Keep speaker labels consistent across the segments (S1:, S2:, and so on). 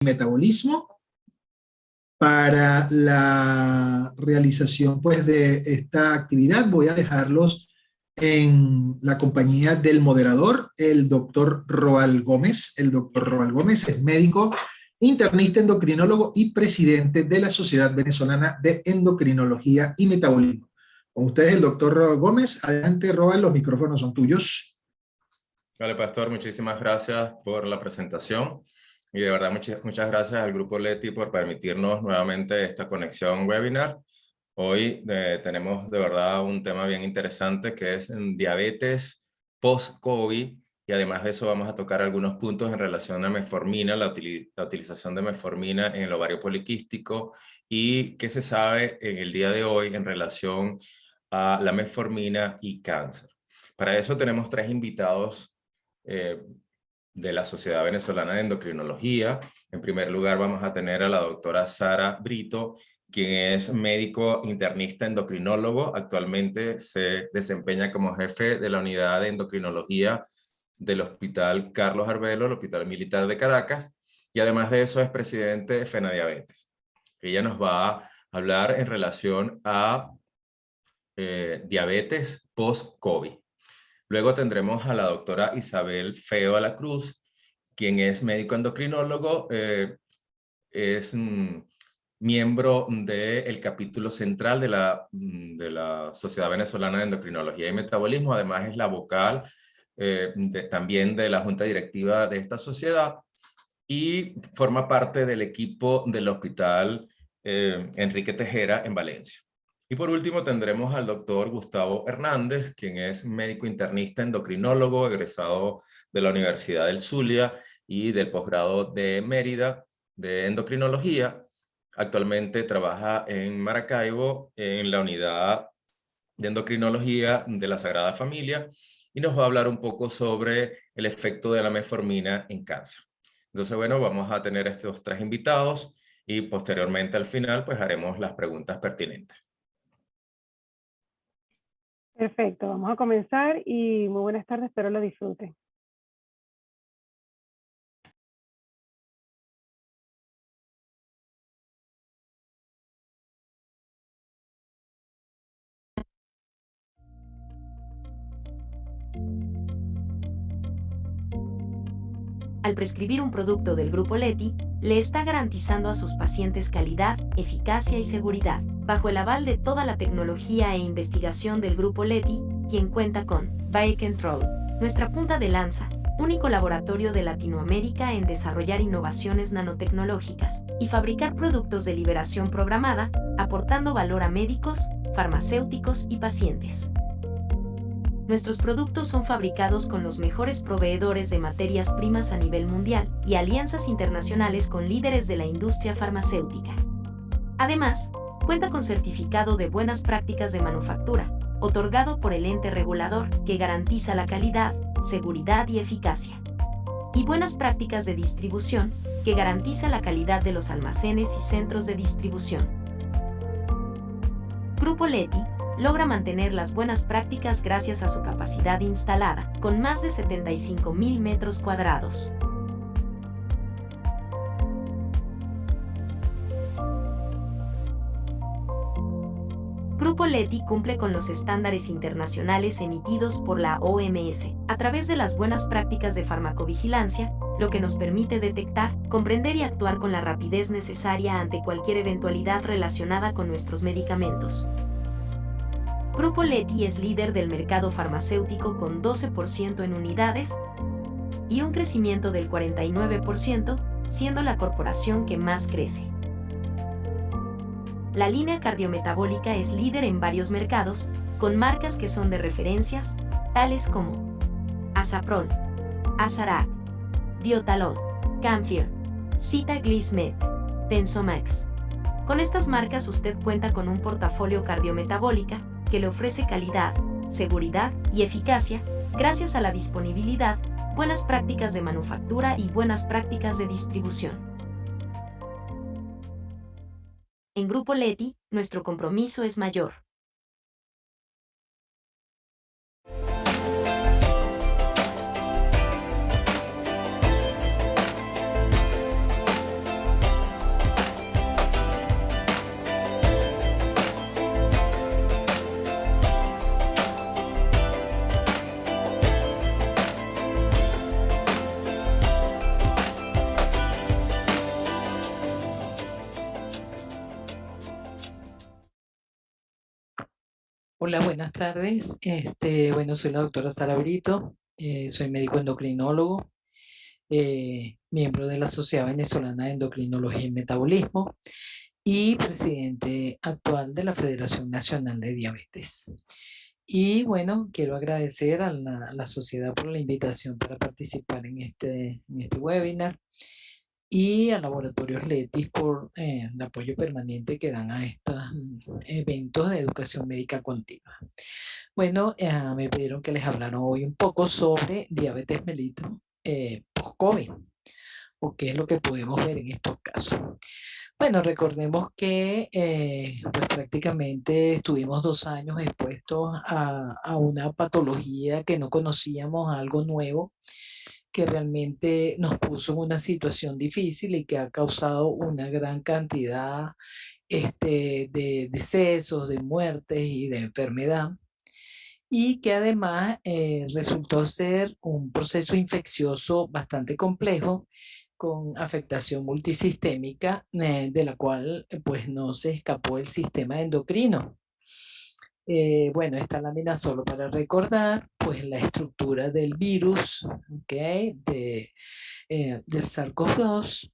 S1: metabolismo. Para la realización pues, de esta actividad voy a dejarlos en la compañía del moderador, el doctor Roal Gómez. El doctor Roal Gómez es médico, internista, endocrinólogo y presidente de la Sociedad Venezolana de Endocrinología y Metabolismo. Con ustedes el doctor Roal Gómez. Adelante, Roal, los micrófonos son tuyos.
S2: Vale, Pastor, muchísimas gracias por la presentación. Y de verdad, muchas gracias al Grupo Leti por permitirnos nuevamente esta conexión webinar. Hoy tenemos de verdad un tema bien interesante que es diabetes post-COVID, y además de eso vamos a tocar algunos puntos en relación a metformina, la utilización de metformina en el ovario poliquístico y qué se sabe en el día de hoy en relación a la metformina y cáncer. Para eso tenemos tres invitados de la Sociedad Venezolana de Endocrinología. En primer lugar vamos a tener a la doctora Sara Brito, quien es médico internista endocrinólogo. Actualmente se desempeña como jefe de la unidad de endocrinología del Hospital Carlos Arbelo, el Hospital Militar de Caracas, y además de eso es presidente de FENADIabetes. Ella nos va a hablar en relación a diabetes post-COVID. Luego tendremos a la doctora Isabel Feo a la Cruz, quien es médico endocrinólogo, es miembro del capítulo central de la Sociedad Venezolana de Endocrinología y Metabolismo. Además es la vocal también de la junta directiva de esta sociedad y forma parte del equipo del Hospital Enrique Tejera en Valencia. Y por último tendremos al doctor Gustavo Hernández, quien es médico internista endocrinólogo, egresado de la Universidad del Zulia y del posgrado de Mérida de endocrinología. Actualmente trabaja en Maracaibo en la unidad de endocrinología de la Sagrada Familia y nos va a hablar un poco sobre el efecto de la metformina en cáncer. Entonces, bueno, vamos a tener estos tres invitados y posteriormente al final pues haremos las preguntas pertinentes.
S3: Perfecto, vamos a comenzar y muy buenas tardes, espero lo disfruten.
S4: Al prescribir un producto del Grupo Leti, le está garantizando a sus pacientes calidad, eficacia y seguridad, bajo el aval de toda la tecnología e investigación del Grupo Leti, quien cuenta con Biocontrol, nuestra punta de lanza, único laboratorio de Latinoamérica en desarrollar innovaciones nanotecnológicas y fabricar productos de liberación programada, aportando valor a médicos, farmacéuticos y pacientes. Nuestros productos son fabricados con los mejores proveedores de materias primas a nivel mundial y alianzas internacionales con líderes de la industria farmacéutica. Además, cuenta con certificado de buenas prácticas de manufactura, otorgado por el ente regulador, que garantiza la calidad, seguridad y eficacia. Y buenas prácticas de distribución, que garantiza la calidad de los almacenes y centros de distribución. Grupo Leti logra mantener las buenas prácticas gracias a su capacidad instalada, con más de 75.000 metros cuadrados. Grupo Leti cumple con los estándares internacionales emitidos por la OMS, a través de las buenas prácticas de farmacovigilancia, lo que nos permite detectar, comprender y actuar con la rapidez necesaria ante cualquier eventualidad relacionada con nuestros medicamentos. Grupo Leti es líder del mercado farmacéutico con 12% en unidades y un crecimiento del 49%, siendo la corporación que más crece. La línea cardiometabólica es líder en varios mercados, con marcas que son de referencias, tales como Asaprol, Azarac, Diotalol, Camphor, Sitaglizmet, Tensomax. Con estas marcas usted cuenta con un portafolio cardiometabólica que le ofrece calidad, seguridad y eficacia gracias a la disponibilidad, buenas prácticas de manufactura y buenas prácticas de distribución. En Grupo Leti, nuestro compromiso es mayor.
S5: Hola, buenas tardes. Bueno, soy la doctora Sara Brito, soy médico endocrinólogo, miembro de la Sociedad Venezolana de Endocrinología y Metabolismo y presidente actual de la Federación Nacional de Diabetes. Y bueno, quiero agradecer a la sociedad por la invitación para participar en este webinar y a Laboratorios Letis por el apoyo permanente que dan a estos eventos de educación médica continua. Bueno, me pidieron que les hablara hoy un poco sobre diabetes mellitus post-COVID, o qué es lo que podemos ver en estos casos. Bueno, recordemos que pues prácticamente estuvimos 2 años expuestos a una patología que no conocíamos, a algo nuevo, que realmente nos puso en una situación difícil y que ha causado una gran cantidad de decesos, de muertes y de enfermedad, y que además resultó ser un proceso infeccioso bastante complejo con afectación multisistémica, de la cual pues no se escapó el sistema endocrino. Bueno, esta lámina solo para recordar pues la estructura del virus, ¿okay? Del SARS-CoV-2,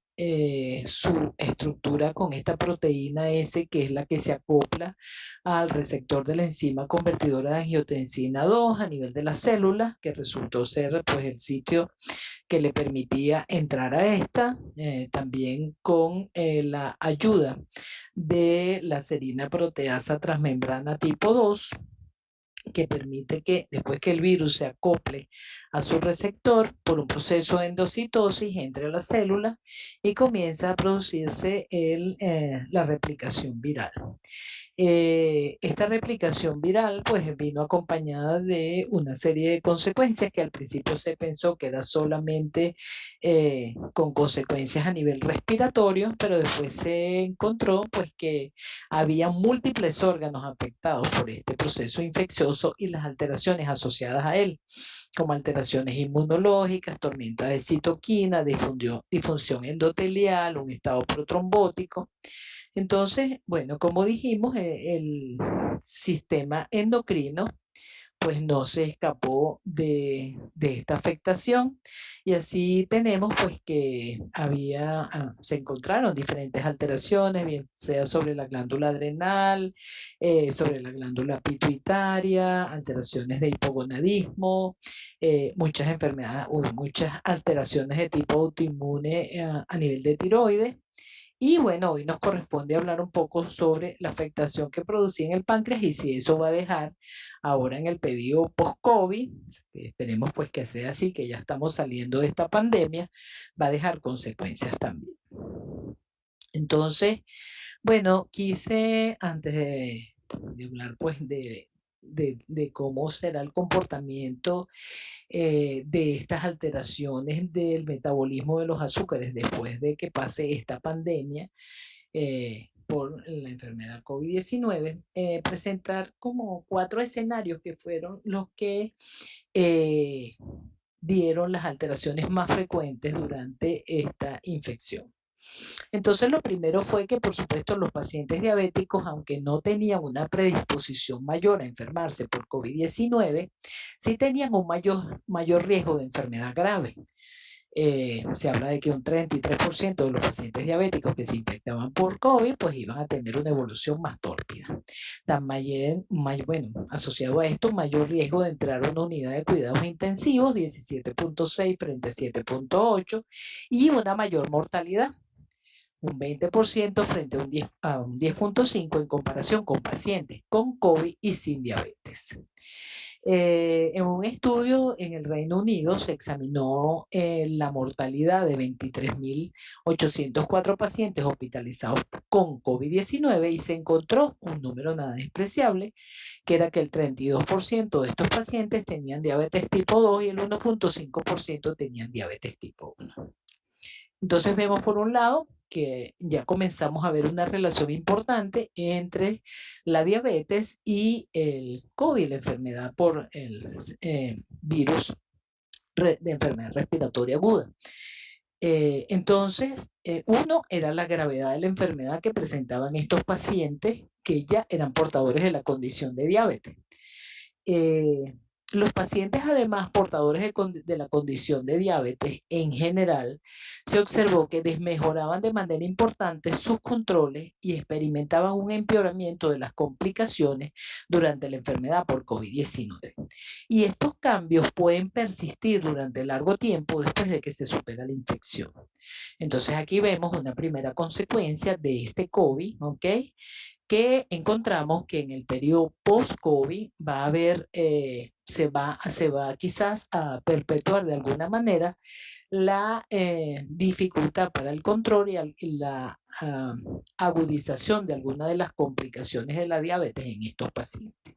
S5: su estructura con esta proteína S, que es la que se acopla al receptor de la enzima convertidora de angiotensina 2 a nivel de la célula, que resultó ser pues el sitio que le permitía entrar a esta, también con la ayuda de la serina proteasa transmembrana tipo 2, que permite que después que el virus se acople a su receptor por un proceso de endocitosis entre las células y comienza a producirse la replicación viral. Esta replicación viral pues vino acompañada de una serie de consecuencias que al principio se pensó que era solamente con consecuencias a nivel respiratorio, pero después se encontró pues que había múltiples órganos afectados por este proceso infeccioso y las alteraciones asociadas a él, como alteraciones inmunológicas, tormenta de citoquina, disfunción endotelial, un estado protrombótico. Entonces, bueno, como dijimos, el sistema endocrino pues no se escapó de esta afectación, y así tenemos pues que se encontraron diferentes alteraciones, bien sea sobre la glándula adrenal, sobre la glándula pituitaria, alteraciones de hipogonadismo, muchas enfermedades, muchas alteraciones de tipo autoinmune a nivel de tiroides. Y bueno, hoy nos corresponde hablar un poco sobre la afectación que producía en el páncreas y si eso va a dejar ahora en el periodo post-COVID, esperemos pues que sea así, que ya estamos saliendo de esta pandemia, va a dejar consecuencias también. Entonces, bueno, quise antes de hablar pues de cómo será el comportamiento de estas alteraciones del metabolismo de los azúcares después de que pase esta pandemia por la enfermedad COVID-19, presentar como 4 escenarios que fueron los que dieron las alteraciones más frecuentes durante esta infección. Entonces, lo primero fue que, por supuesto, los pacientes diabéticos, aunque no tenían una predisposición mayor a enfermarse por COVID-19, sí tenían un mayor riesgo de enfermedad grave. Se habla de que un 33% de los pacientes diabéticos que se infectaban por COVID, pues iban a tener una evolución más tórpida. También, bueno, asociado a esto, mayor riesgo de entrar a una unidad de cuidados intensivos, 17.6 frente a 7.8, y una mayor mortalidad, un 20% frente a un 10.5 en comparación con pacientes con COVID y sin diabetes. En un estudio en el Reino Unido se examinó la mortalidad de 23.804 pacientes hospitalizados con COVID-19 y se encontró un número nada despreciable, que era que el 32% de estos pacientes tenían diabetes tipo 2 y el 1.5% tenían diabetes tipo 1. Entonces vemos por un lado que ya comenzamos a ver una relación importante entre la diabetes y el COVID, la enfermedad por el virus de enfermedad respiratoria aguda. Entonces, uno era la gravedad de la enfermedad que presentaban estos pacientes que ya eran portadores de la condición de diabetes. Los pacientes, además, portadores de la condición de diabetes, en general, se observó que desmejoraban de manera importante sus controles y experimentaban un empeoramiento de las complicaciones durante la enfermedad por COVID-19. Y estos cambios pueden persistir durante largo tiempo después de que se supera la infección. Entonces, aquí vemos una primera consecuencia de este COVID, ¿ok? Que encontramos que en el periodo post-COVID va a haber, se va quizás a perpetuar de alguna manera la dificultad para el control y la agudización de algunas de las complicaciones de la diabetes en estos pacientes.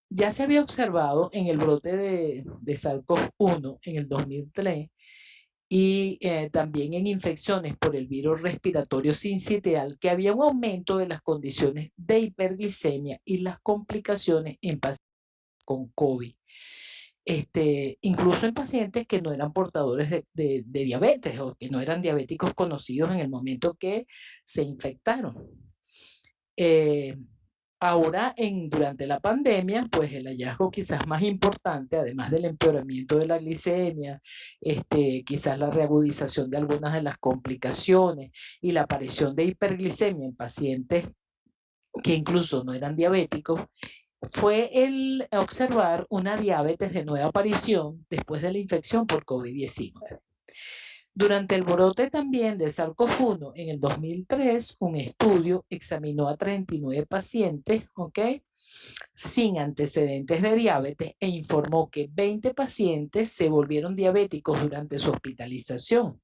S5: Ya se había observado en el brote de SARS-CoV-1 en el 2003 y también en infecciones por el virus respiratorio sincitial, que había un aumento de las condiciones de hiperglicemia y las complicaciones en pacientes con COVID. Incluso en pacientes que no eran portadores de diabetes o que no eran diabéticos conocidos en el momento que se infectaron. Ahora, durante la pandemia, pues el hallazgo quizás más importante, además del empeoramiento de la glicemia, quizás la reagudización de algunas de las complicaciones y la aparición de hiperglicemia en pacientes que incluso no eran diabéticos, fue el observar una diabetes de nueva aparición después de la infección por COVID-19. Durante el brote también de SARS-CoV-1 en el 2003, un estudio examinó a 39 pacientes, ¿ok?, sin antecedentes de diabetes e informó que 20 pacientes se volvieron diabéticos durante su hospitalización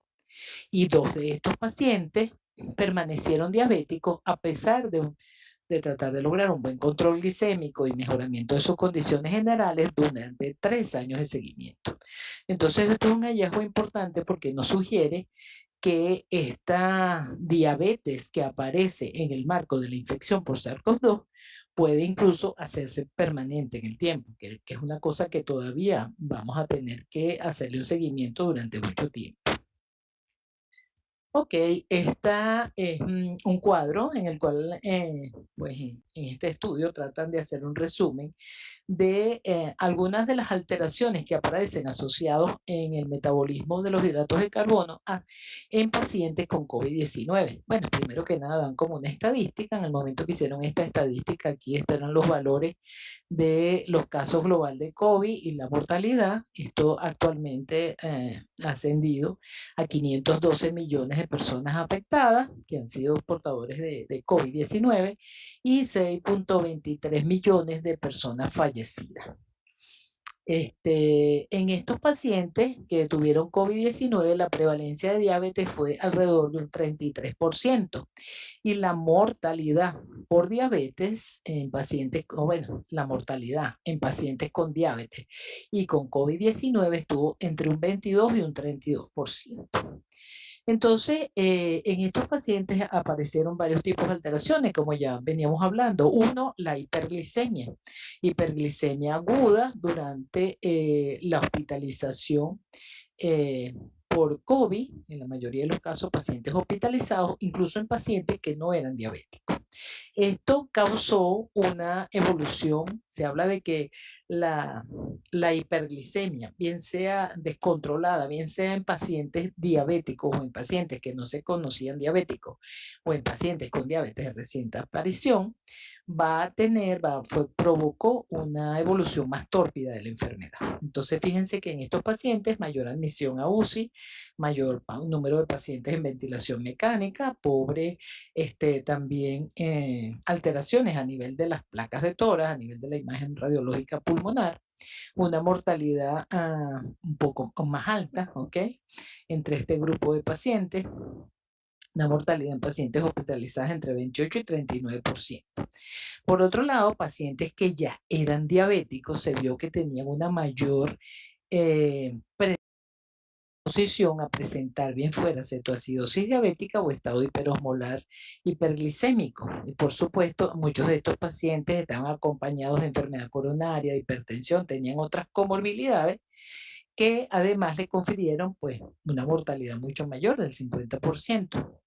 S5: y 2 de estos pacientes permanecieron diabéticos a pesar de tratar de lograr un buen control glicémico y mejoramiento de sus condiciones generales durante 3 años de seguimiento. Entonces, esto es un hallazgo importante porque nos sugiere que esta diabetes que aparece en el marco de la infección por SARS-CoV-2 puede incluso hacerse permanente en el tiempo, que es una cosa que todavía vamos a tener que hacerle un seguimiento durante mucho tiempo. Ok, esta es un cuadro en el cual, pues en este estudio tratan de hacer un resumen de algunas de las alteraciones que aparecen asociados en el metabolismo de los hidratos de carbono en pacientes con COVID-19. Bueno, primero que nada dan como una estadística. En el momento que hicieron esta estadística, aquí están los valores de los casos global de COVID y la mortalidad. Esto actualmente ha ascendido a 512 millones de personas afectadas que han sido portadores de COVID-19 y 6.23 millones de personas fallecidas. En estos pacientes que tuvieron COVID-19, la prevalencia de diabetes fue alrededor de un 33% y la mortalidad por diabetes en pacientes, la mortalidad en pacientes con diabetes y con COVID-19 estuvo entre un 22 y un 32%. Entonces, en estos pacientes aparecieron varios tipos de alteraciones, como ya veníamos hablando. Uno, la hiperglicemia. Hiperglicemia aguda durante la hospitalización por COVID, en la mayoría de los casos pacientes hospitalizados, incluso en pacientes que no eran diabéticos. Esto causó una evolución. Se habla de que la hiperglicemia, bien sea descontrolada, bien sea en pacientes diabéticos o en pacientes que no se conocían diabéticos o en pacientes con diabetes de reciente aparición, provocó una evolución más tórpida de la enfermedad. Entonces, fíjense que en estos pacientes, mayor admisión a UCI, mayor número de pacientes en ventilación mecánica, también alteraciones a nivel de las placas de tórax, a nivel de la imagen radiológica pulmonar, una mortalidad un poco más alta, ¿ok?, entre este grupo de pacientes. Una mortalidad en pacientes hospitalizados entre 28 y 39%. Por otro lado, pacientes que ya eran diabéticos, se vio que tenían una mayor predisposición a presentar, bien fuera cetoacidosis diabética o estado hiperosmolar hiperglicémico. Y por supuesto, muchos de estos pacientes estaban acompañados de enfermedad coronaria, de hipertensión, tenían otras comorbilidades que además le confirieron pues una mortalidad mucho mayor del 50%.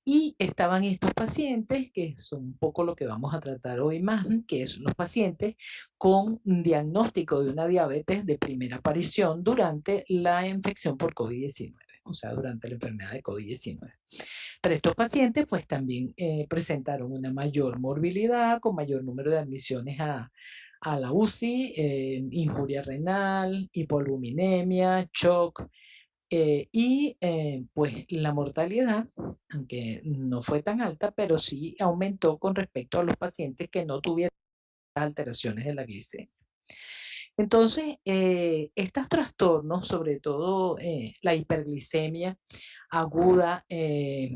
S5: Y estaban estos pacientes, que son un poco lo que vamos a tratar hoy más, que son los pacientes con un diagnóstico de una diabetes de primera aparición durante la infección por COVID-19, o sea, durante la enfermedad de COVID-19. Pero estos pacientes pues también presentaron una mayor morbilidad, con mayor número de admisiones a la UCI, injuria renal, hipoalbuminemia, shock, pues la mortalidad, aunque no fue tan alta, pero sí aumentó con respecto a los pacientes que no tuvieron alteraciones de la glicemia. Entonces, estos trastornos, sobre todo la hiperglicemia aguda, que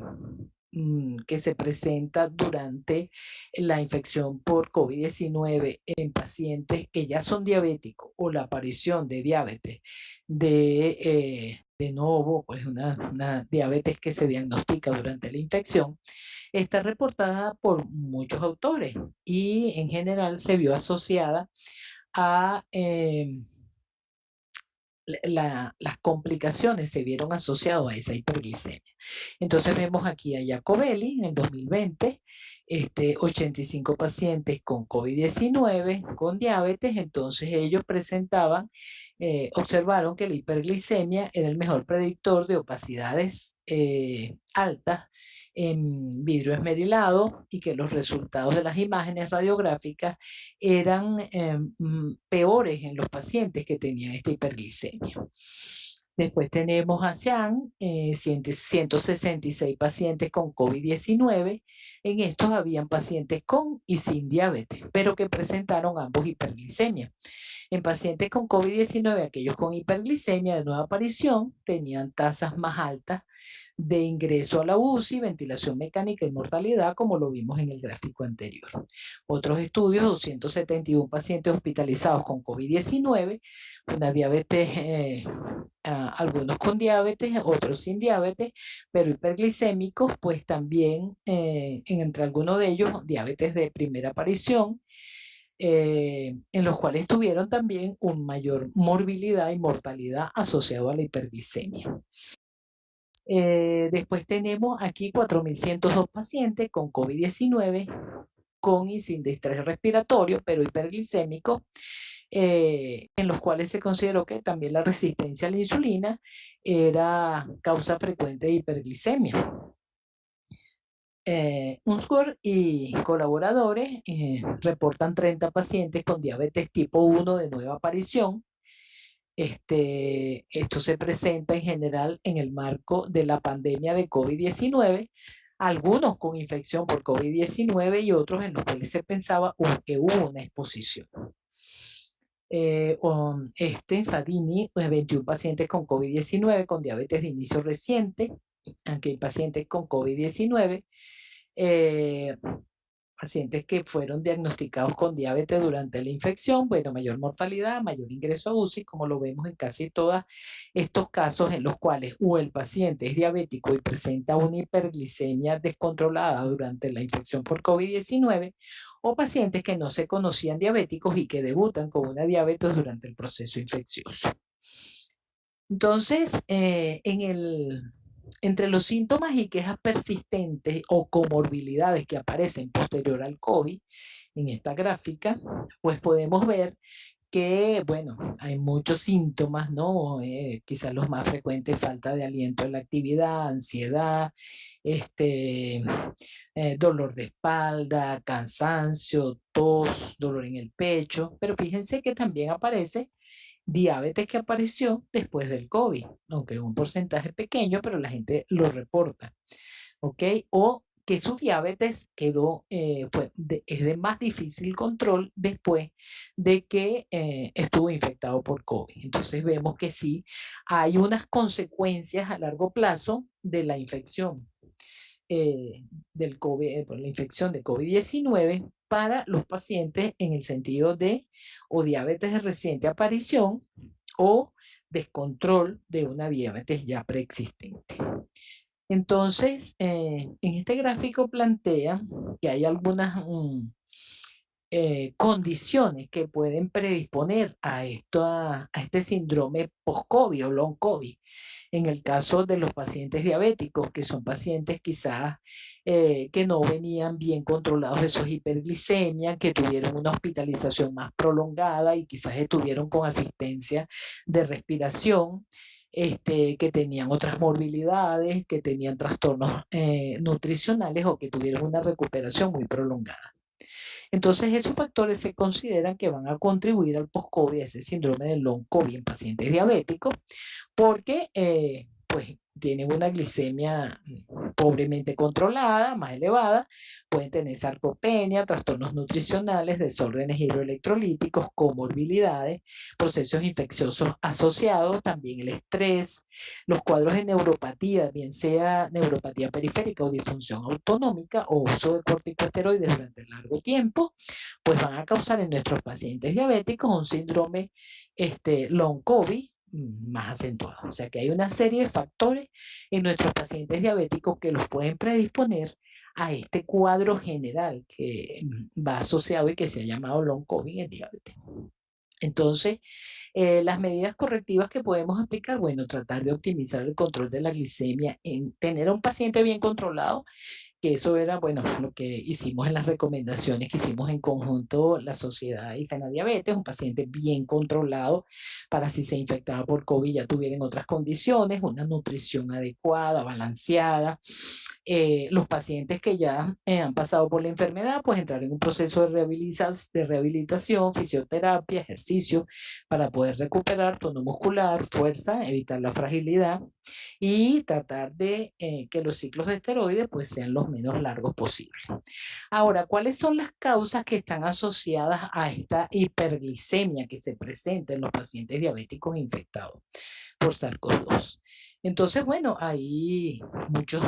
S5: se presenta durante la infección por COVID-19 en pacientes que ya son diabéticos, o la aparición de diabetes de novo, pues una diabetes que se diagnostica durante la infección, está reportada por muchos autores y en general se vio asociada a las complicaciones, se vieron asociadas a esa hiperglicemia. Entonces vemos aquí a Jacobelli en el 2020, 85 pacientes con COVID-19, con diabetes. Entonces ellos observaron que la hiperglicemia era el mejor predictor de opacidades altas en vidrio esmerilado, y que los resultados de las imágenes radiográficas eran peores en los pacientes que tenían esta hiperglicemia. Después tenemos a Xiang, 166 pacientes con COVID-19. En estos habían pacientes con y sin diabetes, pero que presentaron ambos hiperglicemia. En pacientes con COVID-19, aquellos con hiperglicemia de nueva aparición tenían tasas más altas de ingreso a la UCI, ventilación mecánica y mortalidad, como lo vimos en el gráfico anterior. Otros estudios, 271 pacientes hospitalizados con COVID-19, una diabetes, algunos con diabetes, otros sin diabetes, pero hiperglicémicos, pues también entre algunos de ellos diabetes de primera aparición, en los cuales tuvieron también una mayor morbilidad y mortalidad asociado a la hiperglicemia. Después tenemos aquí 4.102 pacientes con COVID-19, con y sin distrés respiratorio, pero hiperglicémicos, en los cuales se consideró que también la resistencia a la insulina era causa frecuente de hiperglicemia. Unsworth y colaboradores reportan 30 pacientes con diabetes tipo 1 de nueva aparición. Esto se presenta en general en el marco de la pandemia de COVID-19, algunos con infección por COVID-19 y otros en los cuales se pensaba que hubo una exposición. Fadini, 21 pacientes con COVID-19 con diabetes de inicio reciente, aunque hay pacientes con COVID-19, pacientes que fueron diagnosticados con diabetes durante la infección, bueno, mayor mortalidad, mayor ingreso a UCI, como lo vemos en casi todos estos casos en los cuales o el paciente es diabético y presenta una hiperglicemia descontrolada durante la infección por COVID-19, o pacientes que no se conocían diabéticos y que debutan con una diabetes durante el proceso infeccioso. Entonces, entre los síntomas y quejas persistentes o comorbilidades que aparecen posterior al COVID, en esta gráfica, pues podemos ver que, bueno, hay muchos síntomas, ¿no? Quizás los más frecuentes: falta de aliento en la actividad, ansiedad, dolor de espalda, cansancio, tos, dolor en el pecho. Pero fíjense que también aparece diabetes que apareció después del COVID, aunque es un porcentaje pequeño, pero la gente lo reporta, ¿ok? O que su diabetes quedó, es de más difícil control después de que estuvo infectado por COVID. Entonces vemos que sí hay unas consecuencias a largo plazo de la infección del COVID, por la infección de COVID-19 para los pacientes, en el sentido de o diabetes de reciente aparición o descontrol de una diabetes ya preexistente. Entonces, en este gráfico plantea que hay algunas condiciones que pueden predisponer a este síndrome post-COVID o long COVID. En el caso de los pacientes diabéticos, que son pacientes quizás que no venían bien controlados de sus hiperglicemias, que tuvieron una hospitalización más prolongada y quizás estuvieron con asistencia de respiración, que tenían otras morbilidades, que tenían trastornos nutricionales o que tuvieron una recuperación muy prolongada. Entonces, esos factores se consideran que van a contribuir al post-COVID, ese síndrome del long COVID en pacientes diabéticos, porque pues tienen una glicemia pobremente controlada, más elevada, pueden tener sarcopenia, trastornos nutricionales, desórdenes hidroelectrolíticos, comorbilidades, procesos infecciosos asociados, también el estrés, los cuadros de neuropatía, bien sea neuropatía periférica o disfunción autonómica o uso de corticosteroides durante largo tiempo, pues van a causar en nuestros pacientes diabéticos un síndrome long COVID más acentuado. O sea que hay una serie de factores en nuestros pacientes diabéticos que los pueden predisponer a este cuadro general que va asociado y que se ha llamado long COVID en diabetes. Entonces, las medidas correctivas que podemos aplicar, bueno, tratar de optimizar el control de la glicemia, en tener a un paciente bien controlado, que eso era, bueno, lo que hicimos en las recomendaciones que hicimos en conjunto la Sociedad IFENA Diabetes, un paciente bien controlado para si se infectaba por COVID ya tuvieran otras condiciones, una nutrición adecuada, balanceada. Los pacientes que ya han pasado por la enfermedad, pues entrar en un proceso de rehabilitación, fisioterapia, ejercicio, para poder recuperar tono muscular, fuerza, evitar la fragilidad y tratar de que los ciclos de esteroides pues sean los menos largos posibles. Ahora, ¿cuáles son las causas que están asociadas a esta hiperglicemia que se presenta en los pacientes diabéticos infectados por SARS-CoV-2? Entonces, bueno, hay muchos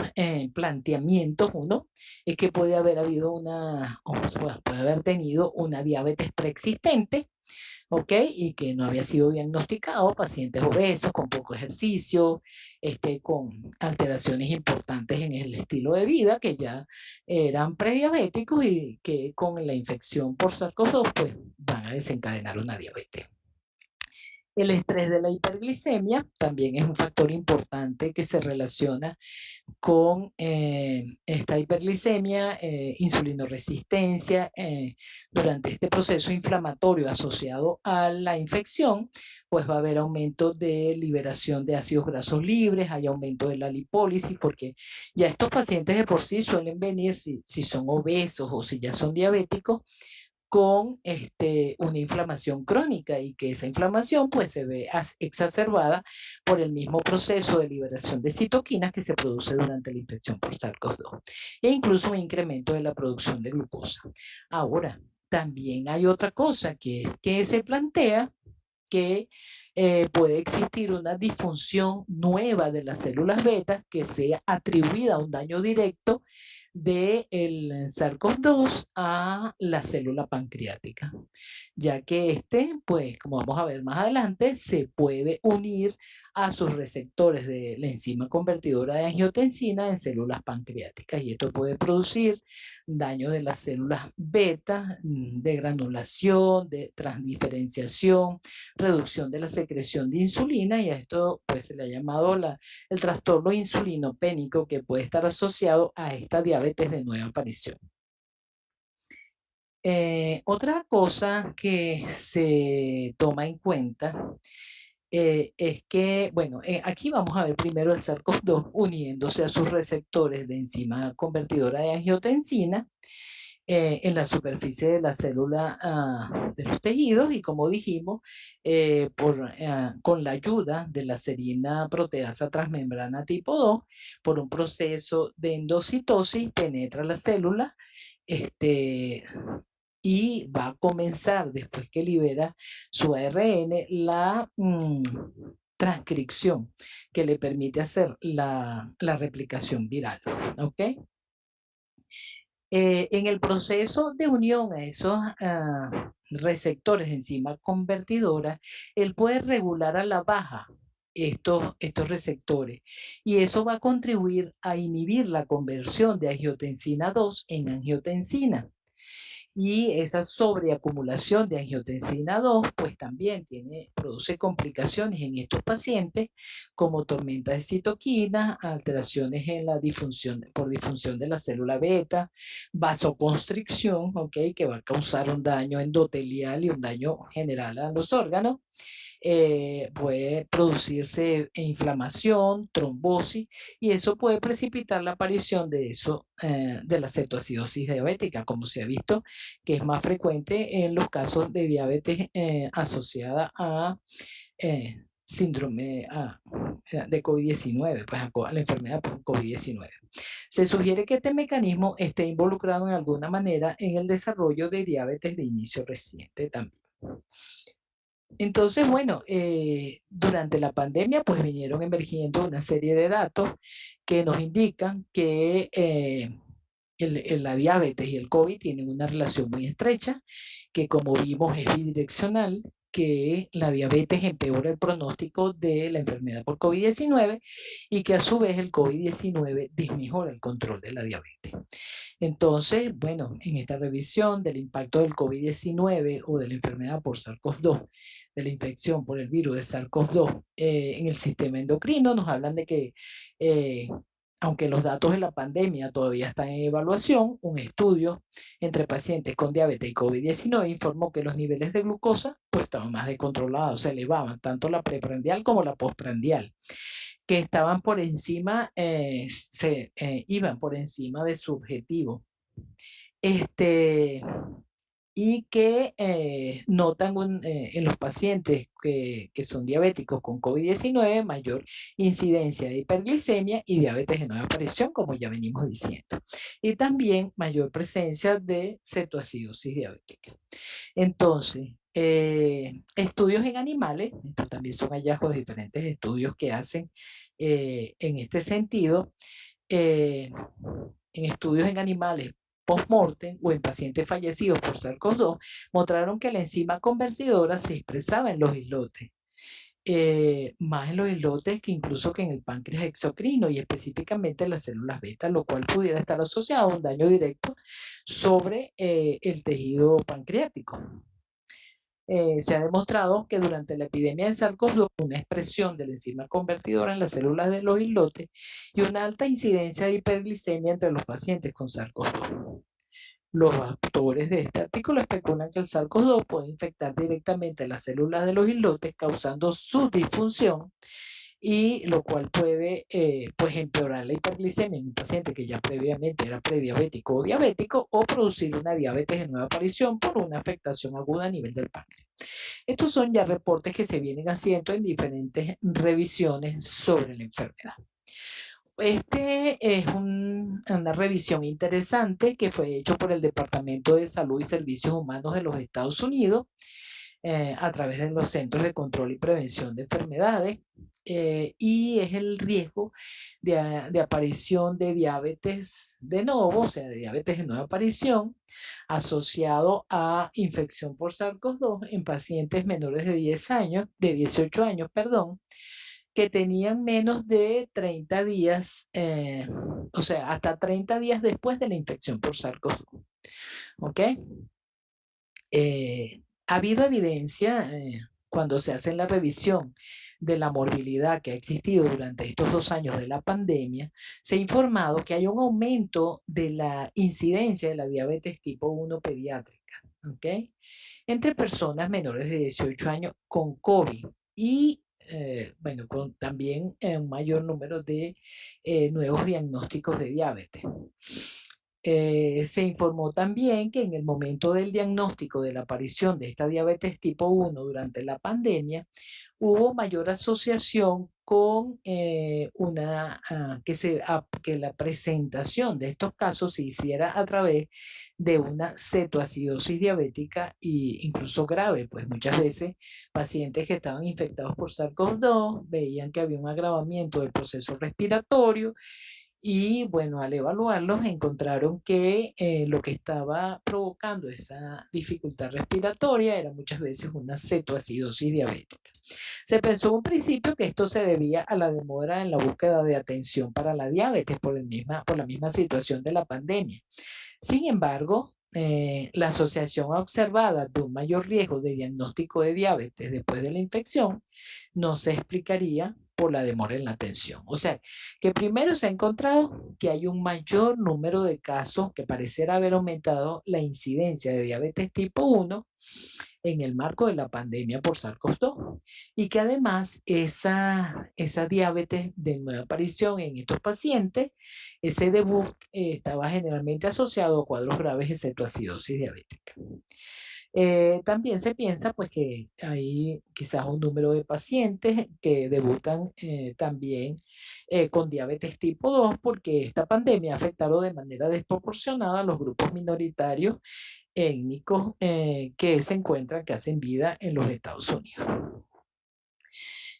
S5: planteamientos. Uno es que puede haber habido puede haber tenido una diabetes preexistente, ¿ok? Y que no había sido diagnosticado, pacientes obesos, con poco ejercicio, con alteraciones importantes en el estilo de vida, que ya eran prediabéticos y que con la infección por SARS-CoV-2, pues van a desencadenar una diabetes. El estrés de la hiperglicemia también es un factor importante que se relaciona con esta hiperglicemia, insulinoresistencia. Durante este proceso inflamatorio asociado a la infección, pues va a haber aumento de liberación de ácidos grasos libres, hay aumento de la lipólisis, porque ya estos pacientes de por sí suelen venir, si son obesos o si ya son diabéticos, con una inflamación crónica y que esa inflamación pues se ve exacerbada por el mismo proceso de liberación de citoquinas que se produce durante la infección por SARS-CoV-2 e incluso un incremento de la producción de glucosa. Ahora, también hay otra cosa que es que se plantea que puede existir una disfunción nueva de las células beta que sea atribuida a un daño directo del SARS-CoV-2 a la célula pancreática, ya que pues como vamos a ver más adelante, se puede unir a sus receptores de la enzima convertidora de angiotensina en células pancreáticas y esto puede producir daño de las células beta, de granulación, de transdiferenciación, reducción de la secreción de insulina y a esto pues se le ha llamado el trastorno insulinopénico que puede estar asociado a esta diabetes de nueva aparición. Otra cosa que se toma en cuenta es que, bueno, aquí vamos a ver primero el SARS-CoV-2 uniéndose a sus receptores de enzima convertidora de angiotensina en la superficie de la célula de los tejidos y como dijimos, con la ayuda de la serina proteasa transmembrana tipo 2, por un proceso de endocitosis, penetra la célula y va a comenzar, después que libera su ARN, la transcripción que le permite hacer la replicación viral. ¿Ok? En el proceso de unión a esos receptores de enzima convertidora, él puede regular a la baja estos receptores y eso va a contribuir a inhibir la conversión de angiotensina 2 en angiotensina. Y esa sobreacumulación de angiotensina 2, pues también produce complicaciones en estos pacientes, como tormenta de citoquinas, alteraciones en la por disfunción de la célula beta, vasoconstricción, ¿okay? Que va a causar un daño endotelial y un daño general a los órganos. Puede producirse inflamación, trombosis, y eso puede precipitar la aparición de la cetoacidosis diabética, como se ha visto que es más frecuente en los casos de diabetes asociada a síndrome de COVID-19, pues a la enfermedad por COVID-19. Se sugiere que este mecanismo esté involucrado en alguna manera en el desarrollo de diabetes de inicio reciente también. Entonces, bueno, durante la pandemia pues vinieron emergiendo una serie de datos que nos indican que la diabetes y el COVID tienen una relación muy estrecha, que como vimos es bidireccional, que la diabetes empeora el pronóstico de la enfermedad por COVID-19 y que a su vez el COVID-19 desmejora el control de la diabetes. Entonces, bueno, en esta revisión del impacto del COVID-19 o de la enfermedad por SARS-CoV-2, de la infección por el virus de SARS-CoV-2 en el sistema endocrino, nos hablan de que aunque los datos de la pandemia todavía están en evaluación, un estudio entre pacientes con diabetes y COVID-19 informó que los niveles de glucosa pues estaban más descontrolados, se elevaban tanto la preprandial como la postprandial, que estaban por encima, iban por encima de su objetivo. Y que notan en los pacientes que son diabéticos con COVID-19 mayor incidencia de hiperglicemia y diabetes de nueva aparición, como ya venimos diciendo. Y también mayor presencia de cetoacidosis diabética. Entonces, estudios en animales, estos también son hallazgos de diferentes estudios que hacen en este sentido, en estudios en animales post-mortem o en pacientes fallecidos por SARS-CoV-2 mostraron que la enzima convertidora se expresaba en los islotes, más en los islotes que incluso que en el páncreas exocrino y específicamente en las células beta, lo cual pudiera estar asociado a un daño directo sobre el tejido pancreático. Se ha demostrado que durante la epidemia de SARS-CoV-2 una expresión de la enzima convertidora en las células de los islotes y una alta incidencia de hiperglicemia entre los pacientes con SARS-CoV-2. Los autores de este artículo especulan que el SARS-CoV-2 puede infectar directamente las células de los islotes causando su disfunción, y lo cual puede pues empeorar la hiperglicemia en un paciente que ya previamente era prediabético o diabético, o producir una diabetes de nueva aparición por una afectación aguda a nivel del páncreas. Estos son ya reportes que se vienen haciendo en diferentes revisiones sobre la enfermedad. Este es una revisión interesante que fue hecho por el Departamento de Salud y Servicios Humanos de los Estados Unidos a través de los Centros de Control y Prevención de Enfermedades, y es el riesgo de aparición de diabetes de novo, o sea, de diabetes de nueva aparición, asociado a infección por SARS-CoV-2 en pacientes menores de 18 años, perdón, que tenían menos de 30 días, o sea, hasta 30 días después de la infección por SARS-CoV-2. ¿Ok? Ha habido evidencia cuando se hace la revisión de la morbilidad que ha existido durante estos 2 años de la pandemia, se ha informado que hay un aumento de la incidencia de la diabetes tipo 1 pediátrica, ¿ok? Entre personas menores de 18 años con COVID y bueno, con también un mayor número de nuevos diagnósticos de diabetes. Se informó también que en el momento del diagnóstico de la aparición de esta diabetes tipo 1 durante la pandemia, hubo mayor asociación con que la presentación de estos casos se hiciera a través de una cetoacidosis diabética e incluso grave, pues muchas veces pacientes que estaban infectados por SARS-CoV-2 veían que había un agravamiento del proceso respiratorio. Y bueno, al evaluarlos encontraron que lo que estaba provocando esa dificultad respiratoria era muchas veces una cetoacidosis diabética. Se pensó en un principio que esto se debía a la demora en la búsqueda de atención para la diabetes por la misma situación de la pandemia. Sin embargo, la asociación observada de un mayor riesgo de diagnóstico de diabetes después de la infección no se explicaría por la demora en la atención. O sea, que primero se ha encontrado que hay un mayor número de casos que pareciera haber aumentado la incidencia de diabetes tipo 1 en el marco de la pandemia por SARS-CoV-2 y que además esa diabetes de nueva aparición en estos pacientes, ese debut estaba generalmente asociado a cuadros graves de cetoacidosis diabética. También se piensa pues que hay quizás un número de pacientes que debutan también con diabetes tipo 2 porque esta pandemia ha afectado de manera desproporcionada a los grupos minoritarios étnicos que se encuentran, que hacen vida en los Estados Unidos.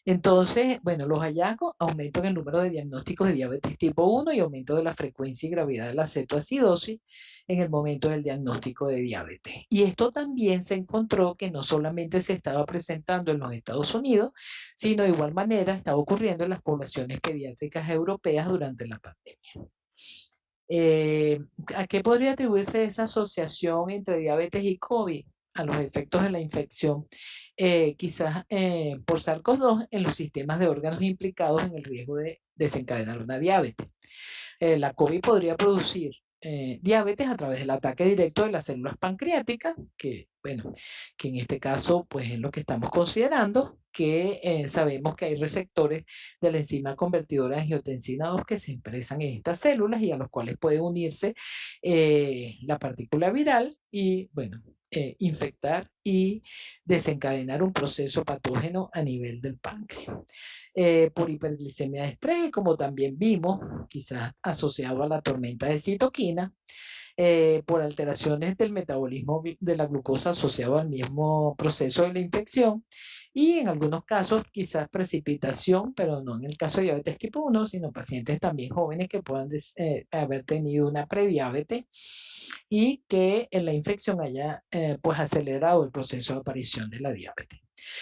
S5: Entonces, bueno, los hallazgos aumentan el número de diagnósticos de diabetes tipo 1 y aumento de la frecuencia y gravedad de la cetoacidosis en el momento del diagnóstico de diabetes. Y esto también se encontró que no solamente se estaba presentando en los Estados Unidos, sino de igual manera estaba ocurriendo en las poblaciones pediátricas europeas durante la pandemia. ¿A qué podría atribuirse esa asociación entre diabetes y COVID? A los efectos de la infección, quizás por SARS-CoV-2 en los sistemas de órganos implicados en el riesgo de desencadenar una diabetes. La COVID podría producir diabetes a través del ataque directo de las células pancreáticas, que, bueno, que en este caso pues es lo que estamos considerando, que sabemos que hay receptores de la enzima convertidora de angiotensina 2 que se expresan en estas células y a los cuales puede unirse la partícula viral y, bueno, infectar y desencadenar un proceso patógeno a nivel del páncreas. Por hiperglicemia de estrés, como también vimos, quizás asociado a la tormenta de citoquina, por alteraciones del metabolismo de la glucosa asociado al mismo proceso de la infección y en algunos casos quizás precipitación, pero no en el caso de diabetes tipo 1, sino pacientes también jóvenes que puedan haber tenido una prediabetes y que en la infección haya pues acelerado el proceso de aparición de la diabetes.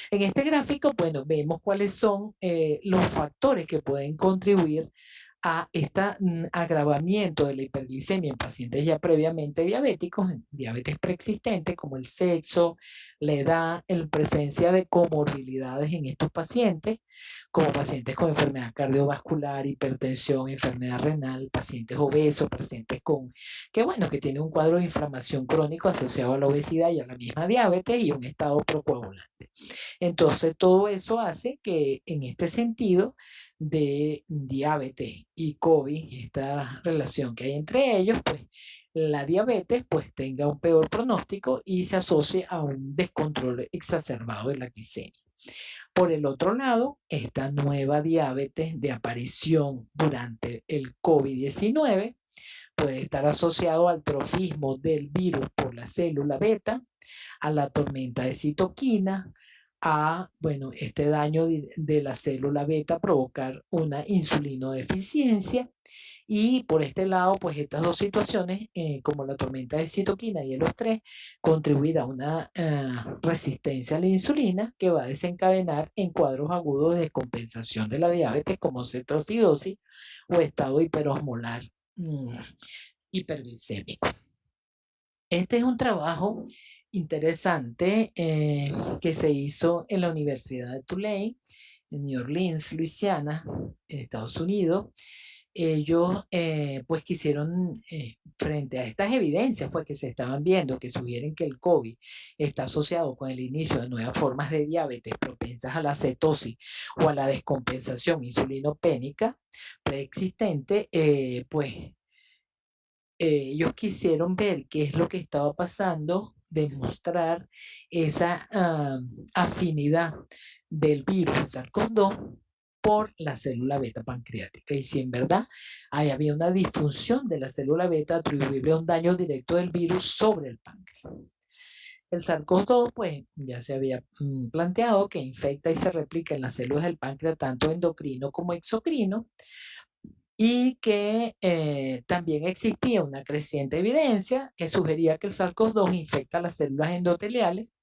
S5: En este gráfico, bueno, vemos cuáles son los factores que pueden contribuir a este agravamiento de la hiperglicemia en pacientes ya previamente diabéticos, en diabetes preexistente, como el sexo, la edad, la presencia de comorbilidades en estos pacientes, como pacientes con enfermedad cardiovascular, hipertensión, enfermedad renal, pacientes obesos, pacientes que tienen un cuadro de inflamación crónico asociado a la obesidad y a la misma diabetes y un estado procoagulante. Entonces, todo eso hace que en este sentido de diabetes y COVID, esta relación que hay entre ellos, pues la diabetes pues tenga un peor pronóstico y se asocie a un descontrol exacerbado de la glicemia. Por el otro lado, esta nueva diabetes de aparición durante el COVID-19 puede estar asociado al trofismo del virus por la célula beta, a la tormenta de citoquina, a, bueno, este daño de la célula beta provocar una insulinodeficiencia y por este lado, pues estas dos situaciones, como la tormenta de citoquina y el estrés, contribuir a una resistencia a la insulina que va a desencadenar en cuadros agudos de descompensación de la diabetes como cetoacidosis o estado hiperosmolar hiperglicémico. Este es un trabajo interesante que se hizo en la Universidad de Tulane, en New Orleans, Luisiana, en Estados Unidos. Ellos pues quisieron, frente a estas evidencias pues, que se estaban viendo, que sugieren que el COVID está asociado con el inicio de nuevas formas de diabetes propensas a la cetosis o a la descompensación insulinopénica preexistente, pues ellos quisieron ver qué es lo que estaba pasando, demostrar esa afinidad del virus SARS-CoV-2 por la célula beta pancreática. Y si en verdad había una disfunción de la célula beta atribuible a un daño directo del virus sobre el páncreas. El SARS-CoV-2, pues, ya se había planteado que infecta y se replica en las células del páncreas, tanto endocrino como exocrino, y que también existía una creciente evidencia que sugería que el SARS-CoV-2 infecta las células endoteliales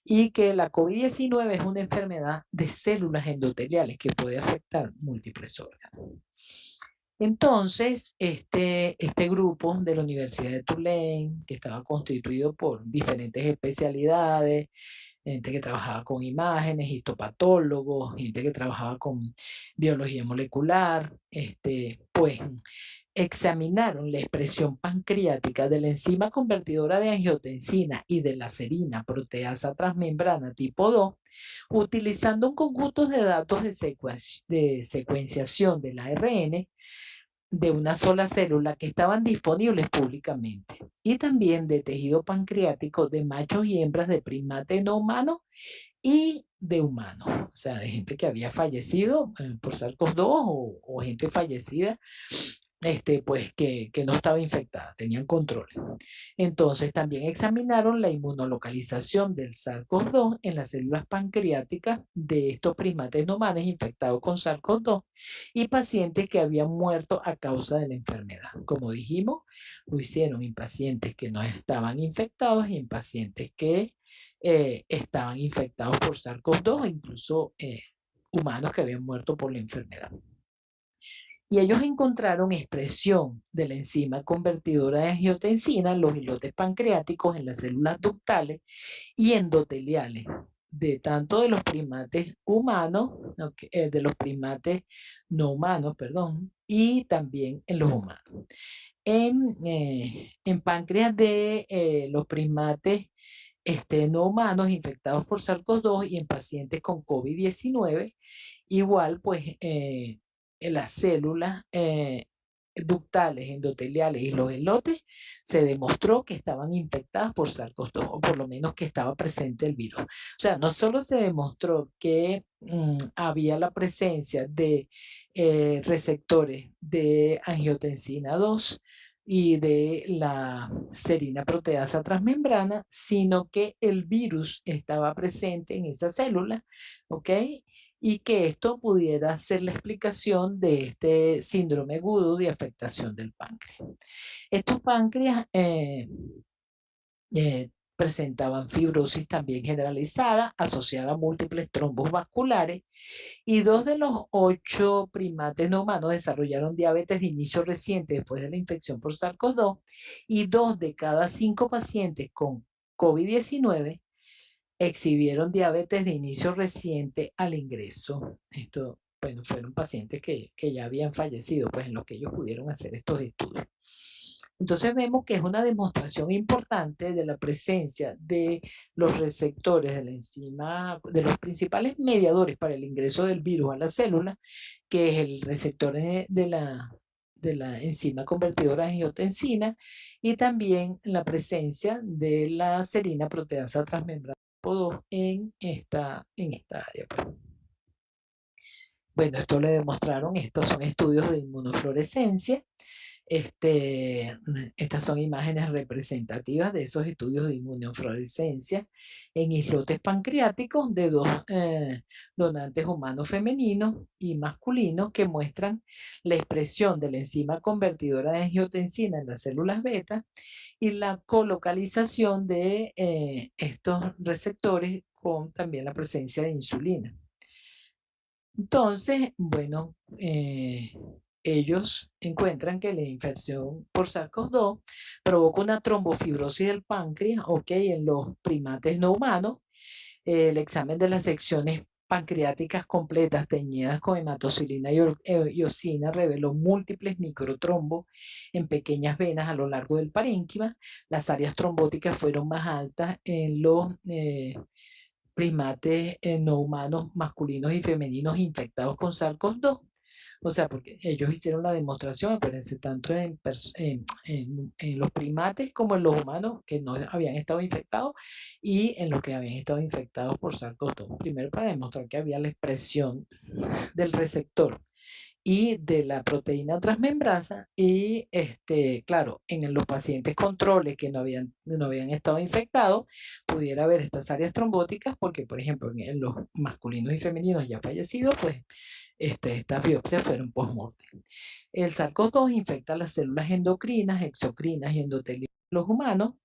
S5: y que la COVID-19 es una enfermedad de células endoteliales que puede afectar múltiples órganos. Entonces, este grupo de la Universidad de Tulane, que estaba constituido por diferentes especialidades, gente que trabajaba con imágenes, histopatólogos, gente que trabajaba con biología molecular, pues examinaron la expresión pancreática de la enzima convertidora de angiotensina y de la serina proteasa transmembrana tipo 2, utilizando un conjunto de datos de secuenciación del ARN de una sola célula que estaban disponibles públicamente, y también de tejido pancreático de machos y hembras de primates no humanos y de humanos, o sea, de gente que había fallecido por SARS-CoV-2 o gente fallecida, pues que no estaba infectada, tenían control. Entonces también examinaron la inmunolocalización del SARS-CoV-2 en las células pancreáticas de estos primates no humanos infectados con SARS-CoV-2 y pacientes que habían muerto a causa de la enfermedad. Como dijimos, lo hicieron en pacientes que no estaban infectados y en pacientes que estaban infectados por SARS-CoV-2, incluso humanos que habían muerto por la enfermedad. Y ellos encontraron expresión de la enzima convertidora de angiotensina en los islotes pancreáticos, en las células ductales y endoteliales, de tanto de los primates humanos, de los primates no humanos, perdón, y también en los humanos. En páncreas de los primates no humanos infectados por SARS-CoV-2 y en pacientes con COVID-19, igual pues en las células ductales, endoteliales y los islotes se demostró que estaban infectadas por SARS-CoV-2, o por lo menos que estaba presente el virus. O sea, no solo se demostró que había la presencia de receptores de angiotensina 2 y de la serina proteasa transmembrana, sino que el virus estaba presente en esa célula, ¿ok? Y que esto pudiera ser la explicación de este síndrome agudo de afectación del páncreas. Estos páncreas presentaban fibrosis también generalizada, asociada a múltiples trombos vasculares, y 2 de los 8 primates no humanos desarrollaron diabetes de inicio reciente después de la infección por SARS-CoV-2, y 2 de cada 5 pacientes con COVID-19 exhibieron diabetes de inicio reciente al ingreso. Esto, bueno, fueron pacientes que ya habían fallecido, pues en los que ellos pudieron hacer estos estudios. Entonces vemos que es una demostración importante de la presencia de los receptores de la enzima, de los principales mediadores para el ingreso del virus a la célula, que es el receptor de la enzima convertidora de angiotensina y también la presencia de la serina proteasa transmembrana en esta área. Bueno, esto lo demostraron, estos son estudios de inmunofluorescencia. Estas son imágenes representativas de esos estudios de inmunofluorescencia en islotes pancreáticos de 2 donantes humanos femeninos y masculinos que muestran la expresión de la enzima convertidora de angiotensina en las células beta y la colocalización de estos receptores con también la presencia de insulina. Entonces, bueno, ellos encuentran que la infección por SARS-CoV-2 provoca una trombofibrosis del páncreas, en los primates no humanos. El examen de las secciones pancreáticas completas teñidas con hematocilina y eosina reveló múltiples microtrombos en pequeñas venas a lo largo del parénquima. Las áreas trombóticas fueron más altas en los primates no humanos masculinos y femeninos infectados con SARS-CoV-2. O sea, porque ellos hicieron la demostración, acuérdense, tanto en los primates como en los humanos que no habían estado infectados y en los que habían estado infectados por SARS-CoV-2. Primero para demostrar que había la expresión del receptor y de la proteína transmembrana y claro, en los pacientes controles que no habían estado infectados, pudiera haber estas áreas trombóticas porque, por ejemplo, en los masculinos y femeninos ya fallecidos, pues estas biopsias fueron post-mortem. El SARS-CoV-2 infecta las células endocrinas, exocrinas y endoteliales de los humanos.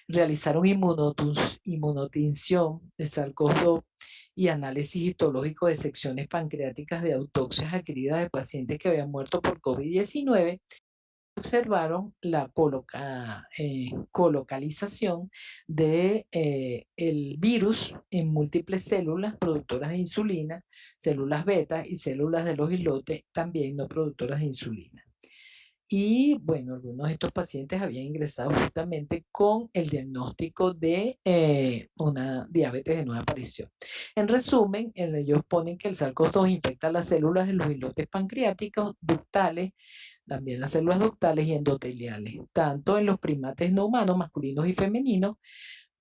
S5: Realizaron inmunotinción de SARS-CoV-2 y análisis histológico de secciones pancreáticas de autopsias adquiridas de pacientes que habían muerto por COVID-19, observaron la colocalización de el virus en múltiples células productoras de insulina, células beta y células de los islotes también no productoras de insulina. Y bueno, algunos de estos pacientes habían ingresado justamente con el diagnóstico de una diabetes de nueva aparición. En resumen, ellos ponen que el SARS-CoV-2 infecta las células de los islotes pancreáticos, ductales, también las células ductales y endoteliales, tanto en los primates no humanos, masculinos y femeninos,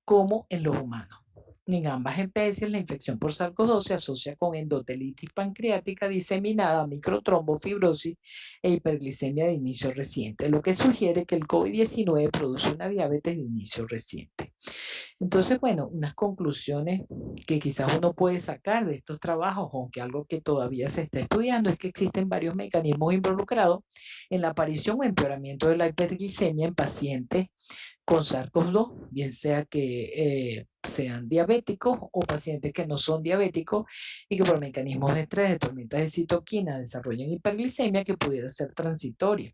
S5: como en los humanos. En ambas especies, la infección por SARS-CoV-2 se asocia con endotelitis pancreática diseminada, microtrombofibrosis e hiperglicemia de inicio reciente, lo que sugiere que el COVID-19 produce una diabetes de inicio reciente. Entonces, bueno, unas conclusiones que quizás uno puede sacar de estos trabajos, aunque algo que todavía se está estudiando, es que existen varios mecanismos involucrados en la aparición o empeoramiento de la hiperglicemia en pacientes con SARS-CoV-2, bien sea que sean diabéticos o pacientes que no son diabéticos y que por mecanismos de estrés, de tormentas de citoquina, desarrollan hiperglicemia que pudiera ser transitoria.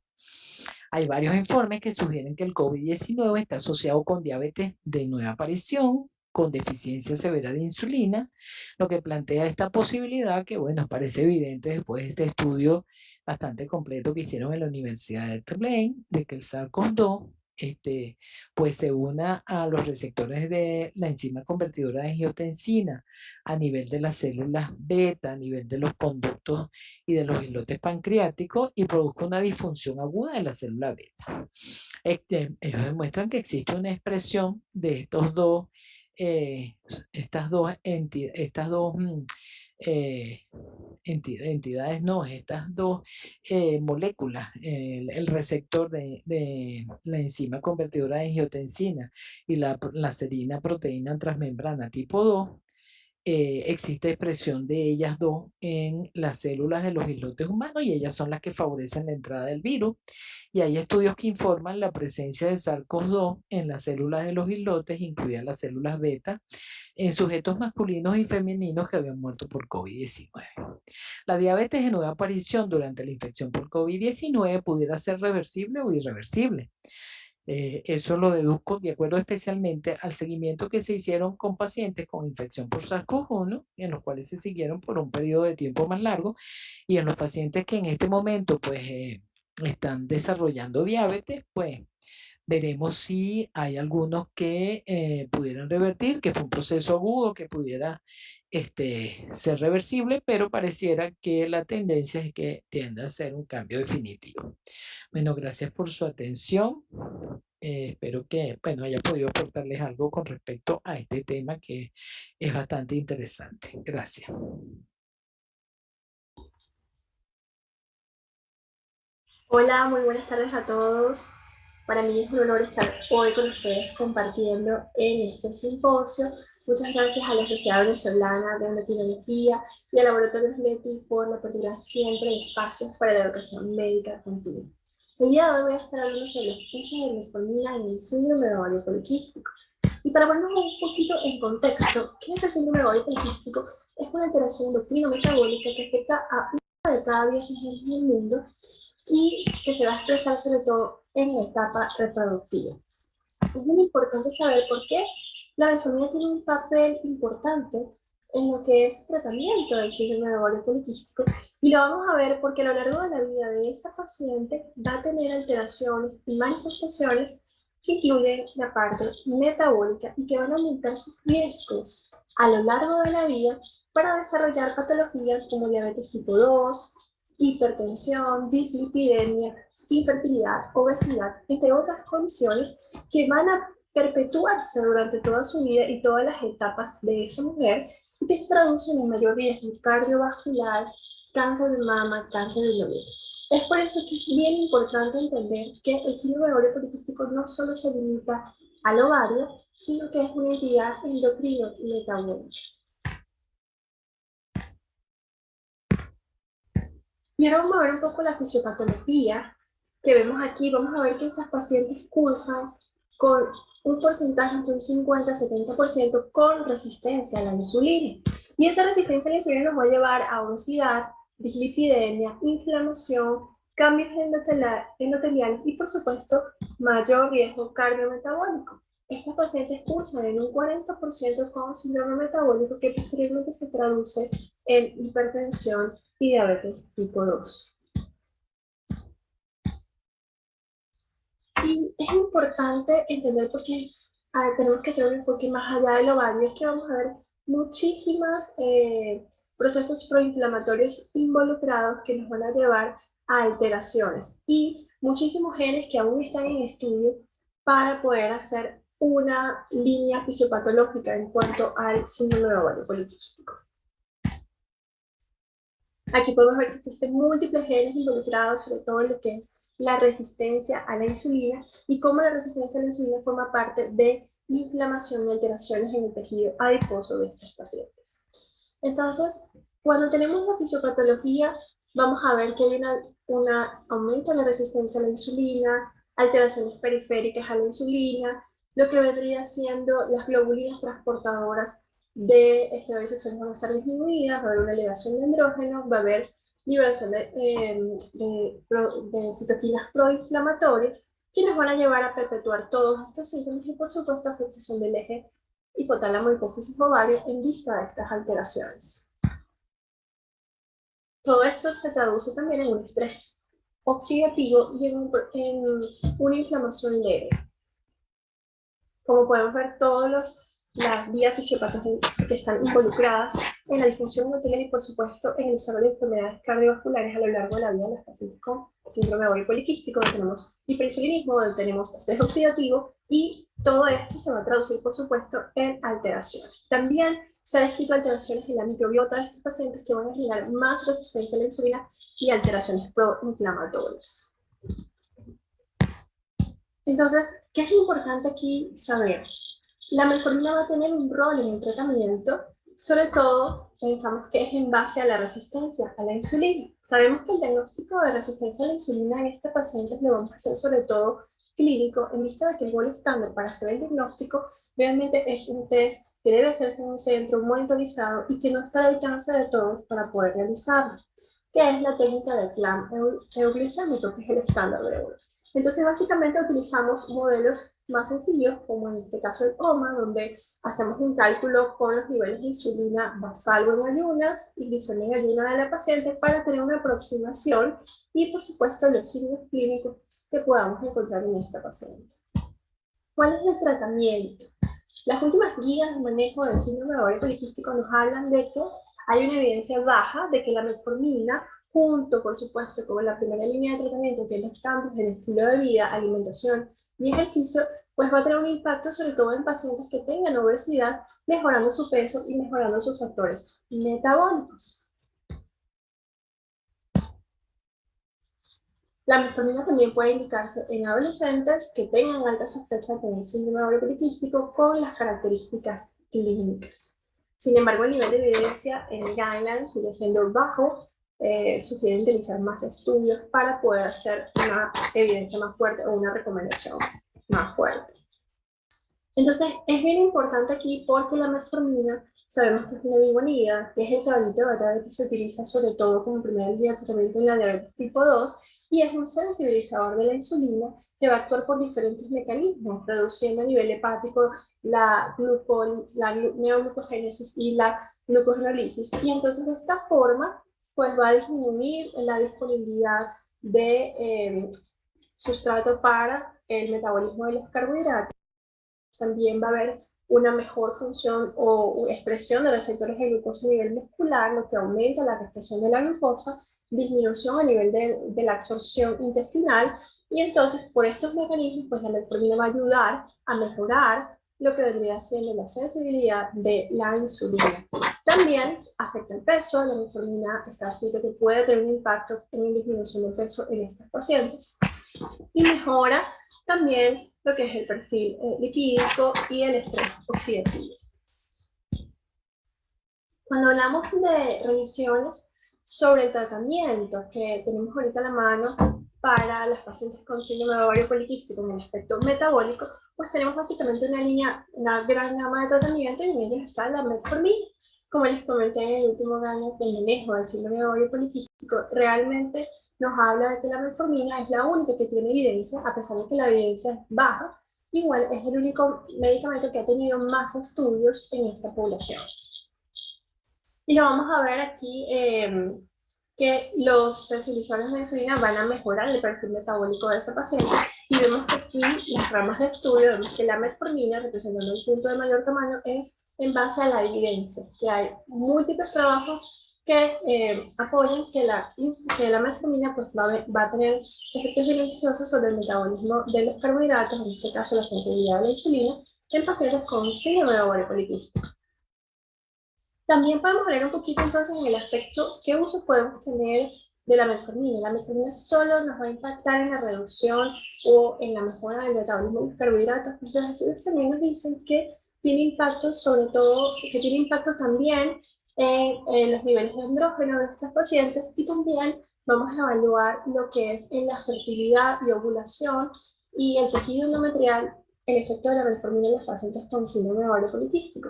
S5: Hay varios informes que sugieren que el COVID-19 está asociado con diabetes de nueva aparición, con deficiencia severa de insulina, lo que plantea esta posibilidad que, bueno, parece evidente después de este estudio bastante completo que hicieron en la Universidad de Tulane, de que el SARS-CoV-2 pues se una a los receptores de la enzima convertidora de angiotensina a nivel de las células beta, a nivel de los conductos y de los islotes pancreáticos y produzca una disfunción aguda de la célula beta. Ellos demuestran que existe una expresión de estas dos moléculas, el receptor de la enzima convertidora de angiotensina y la serina proteína transmembrana tipo 2, existe expresión de ellas dos en las células de los islotes humanos y ellas son las que favorecen la entrada del virus. Y hay estudios que informan la presencia de SARS-CoV-2 en las células de los islotes, incluidas las células beta, en sujetos masculinos y femeninos que habían muerto por COVID-19. La diabetes de nueva aparición durante la infección por COVID-19 pudiera ser reversible o irreversible. Eso lo deduzco de acuerdo especialmente al seguimiento que se hicieron con pacientes con infección por SARS-CoV-1, en los cuales se siguieron por un periodo de tiempo más largo, y en los pacientes que en este momento pues están desarrollando diabetes, pues veremos si hay algunos que pudieran revertir, que fue un proceso agudo que pudiera ser reversible, pero pareciera que la tendencia es que tienda a ser un cambio definitivo. Bueno, gracias por su atención. Espero que haya podido aportarles algo con respecto a este tema que es bastante interesante. Gracias.
S6: Hola, muy buenas tardes a todos. Para mí es un honor estar hoy con ustedes compartiendo en este simposio. Muchas gracias a la Sociedad Venezolana de Endocrinología y al Laboratorio Leti por la apertura siempre de espacios para la educación médica continua. El día de hoy voy a estar hablando sobre los usos de metformina en el síndrome de ovario poliquístico. Y para ponernos un poquito en contexto, ¿qué es el síndrome de ovario poliquístico? Es una alteración endocrino-metabólica que afecta a 1 de cada 10 mujeres en el mundo y que se va a expresar sobre todo en la etapa reproductiva. Es muy importante saber por qué la metformina tiene un papel importante en lo que es el tratamiento del síndrome de ovario poliquístico, y lo vamos a ver porque a lo largo de la vida de esa paciente va a tener alteraciones y manifestaciones que incluyen la parte metabólica y que van a aumentar sus riesgos a lo largo de la vida para desarrollar patologías como diabetes tipo 2, hipertensión, dislipidemia, infertilidad, obesidad, entre otras condiciones que van a perpetuarse durante toda su vida y todas las etapas de esa mujer, y que se traducen en mayor riesgo cardiovascular, cáncer de mama, cáncer de diabetes. Es por eso que es bien importante entender que el síndrome de ovario poliquístico no solo se limita al ovario, sino que es una entidad endocrino-metabólica. Y ahora vamos a ver un poco la fisiopatología que vemos aquí. Vamos a ver que estas pacientes cursan con un porcentaje entre un 50 y 70% con resistencia a la insulina. Y esa resistencia a la insulina nos va a llevar a obesidad, dislipidemia, inflamación, cambios endoteliales y, por supuesto, mayor riesgo cardiometabólico. Estos pacientes cursan en un 40% con síndrome metabólico que posteriormente se traduce en hipertensión y diabetes tipo 2. Y es importante entender por qué tenemos que hacer un enfoque más allá del ovario, es que vamos a ver muchísimos procesos proinflamatorios involucrados que nos van a llevar a alteraciones y muchísimos genes que aún están en estudio para poder hacer una línea fisiopatológica en cuanto al síndrome de ovario poliquístico. Aquí podemos ver que existen múltiples genes involucrados, sobre todo en lo que es la resistencia a la insulina y cómo la resistencia a la insulina forma parte de inflamación y alteraciones en el tejido adiposo de estos pacientes. Entonces, cuando tenemos la fisiopatología, vamos a ver que hay un aumento en la resistencia a la insulina, alteraciones periféricas a la insulina, lo que vendría siendo las globulinas transportadoras de esteroides sexuales van a estar disminuidas, va a haber una elevación de andrógenos, va a haber liberación de citoquinas proinflamatorias que nos van a llevar a perpetuar todos estos síntomas y, por supuesto, afectación del eje hipotálamo hipófisis ovario en vista de estas alteraciones. Todo esto se traduce también en un estrés oxidativo y en una inflamación leve. Como podemos ver, las vías fisiopatológicas que están involucradas en la disfunción endotelial y, por supuesto, en el desarrollo de enfermedades cardiovasculares a lo largo de la vida de los pacientes con síndrome de ovario poliquístico, donde tenemos hiperinsulinismo, donde tenemos estrés oxidativo, y todo esto se va a traducir, por supuesto, en alteraciones. También se ha descrito alteraciones en la microbiota de estos pacientes que van a generar más resistencia a la insulina y alteraciones proinflamatorias. Entonces, ¿qué es importante aquí saber? La metformina va a tener un rol en el tratamiento, sobre todo pensamos que es en base a la resistencia a la insulina. Sabemos que el diagnóstico de resistencia a la insulina en este paciente lo vamos a hacer sobre todo clínico, en vista de que el gol estándar para hacer el diagnóstico realmente es un test que debe hacerse en un centro monitorizado y que no está al alcance de todos para poder realizarlo, que es la técnica del plan euglicémico, que es el estándar de oro. Entonces, básicamente utilizamos modelos más sencillos, como en este caso el OMA, donde hacemos un cálculo con los niveles de insulina basal en ayunas y glicemia en ayuna de la paciente para tener una aproximación y, por supuesto, los signos clínicos que podamos encontrar en esta paciente. ¿Cuál es el tratamiento? Las últimas guías de manejo del síndrome de ovario poliquístico nos hablan de que hay una evidencia baja de que la metformina, junto, por supuesto, con la primera línea de tratamiento, que es los cambios en estilo de vida, alimentación y ejercicio, pues va a tener un impacto sobre todo en pacientes que tengan obesidad, mejorando su peso y mejorando sus factores metabólicos. La metformina también puede indicarse en adolescentes que tengan alta sospecha de tener síndrome de ovario poliquístico con las características clínicas. Sin embargo, el nivel de evidencia en el guideline sigue siendo bajo. Sugieren utilizar más estudios para poder hacer una evidencia más fuerte o una recomendación más fuerte. Entonces, es bien importante aquí porque la metformina sabemos que es una bigonida, que es el caballito de batalla que se utiliza sobre todo como primera línea de tratamiento en la diabetes tipo 2 y es un sensibilizador de la insulina que va a actuar por diferentes mecanismos, reduciendo a nivel hepático la neoglucogénesis y la glucogenólisis. Y entonces, de esta forma, pues va a disminuir la disponibilidad de sustrato para el metabolismo de los carbohidratos. También va a haber una mejor función o expresión de receptores de glucosa a nivel muscular, lo que aumenta la captación de la glucosa, disminución a nivel de la absorción intestinal, y entonces por estos mecanismos pues la metformina va a ayudar a mejorar lo que vendría siendo la sensibilidad de la insulina. También afecta el peso. La metformina está escrito que puede tener un impacto en la disminución del peso en estos pacientes. Y mejora también lo que es el perfil lipídico y el estrés oxidativo. Cuando hablamos de revisiones sobre el tratamiento que tenemos ahorita a la mano para las pacientes con síndrome de ovario poliquístico en el aspecto metabólico, pues tenemos básicamente una gran gama de tratamiento y en ellos está la metformina. como les comenté en el último Ganas de manejo del síndrome de ovario poliquístico, realmente nos habla de que la metformina es la única que tiene evidencia, a pesar de que la evidencia es baja, igual es el único medicamento que ha tenido más estudios en esta población. Y lo vamos a ver aquí, que los sensibilizadores de insulina van a mejorar el perfil metabólico de ese paciente, y vemos que aquí las ramas de estudio, vemos que la metformina, representando el punto de mayor tamaño, es en base a la evidencia, que hay múltiples trabajos que apoyan que la metformina pues, va a tener efectos beneficiosos sobre el metabolismo de los carbohidratos, en este caso la sensibilidad a la insulina, en pacientes con síndrome de ovario poliquístico. También podemos hablar un poquito entonces en el aspecto qué uso podemos tener de la metformina. La metformina solo nos va a impactar en la reducción o en la mejora del metabolismo de los carbohidratos, pero los estudios también nos dicen que tiene impacto, sobre todo, que tiene impacto también en los niveles de andrógeno de estos pacientes, y también vamos a evaluar lo que es en la fertilidad y ovulación y el tejido endometrial, el efecto de la metformina en los pacientes con síndrome de ovario poliquístico.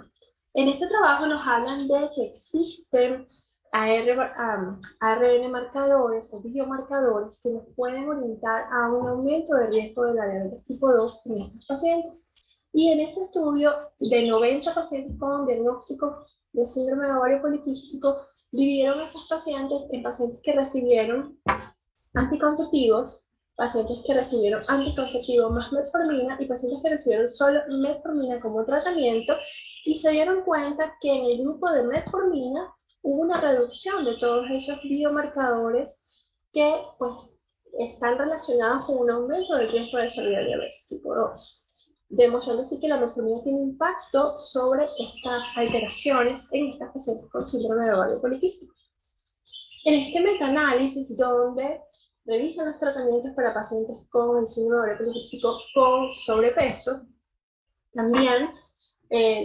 S6: En este trabajo nos hablan de que existen ARN marcadores o biomarcadores que nos pueden orientar a un aumento de riesgo de la diabetes tipo 2 en estos pacientes. Y en este estudio de 90 pacientes con diagnóstico de síndrome de ovario poliquístico, dividieron a esos pacientes en pacientes que recibieron anticonceptivos, pacientes que recibieron anticonceptivo más metformina y pacientes que recibieron solo metformina como tratamiento, y se dieron cuenta que en el grupo de metformina hubo una reducción de todos esos biomarcadores que pues, están relacionados con un aumento del riesgo de desarrollar diabetes tipo 2, demostrando así que la metformina tiene impacto sobre estas alteraciones en estas pacientes con síndrome de ovario poliquístico. En este metaanálisis, donde revisan los tratamientos para pacientes con el síndrome de ovario poliquístico con sobrepeso, también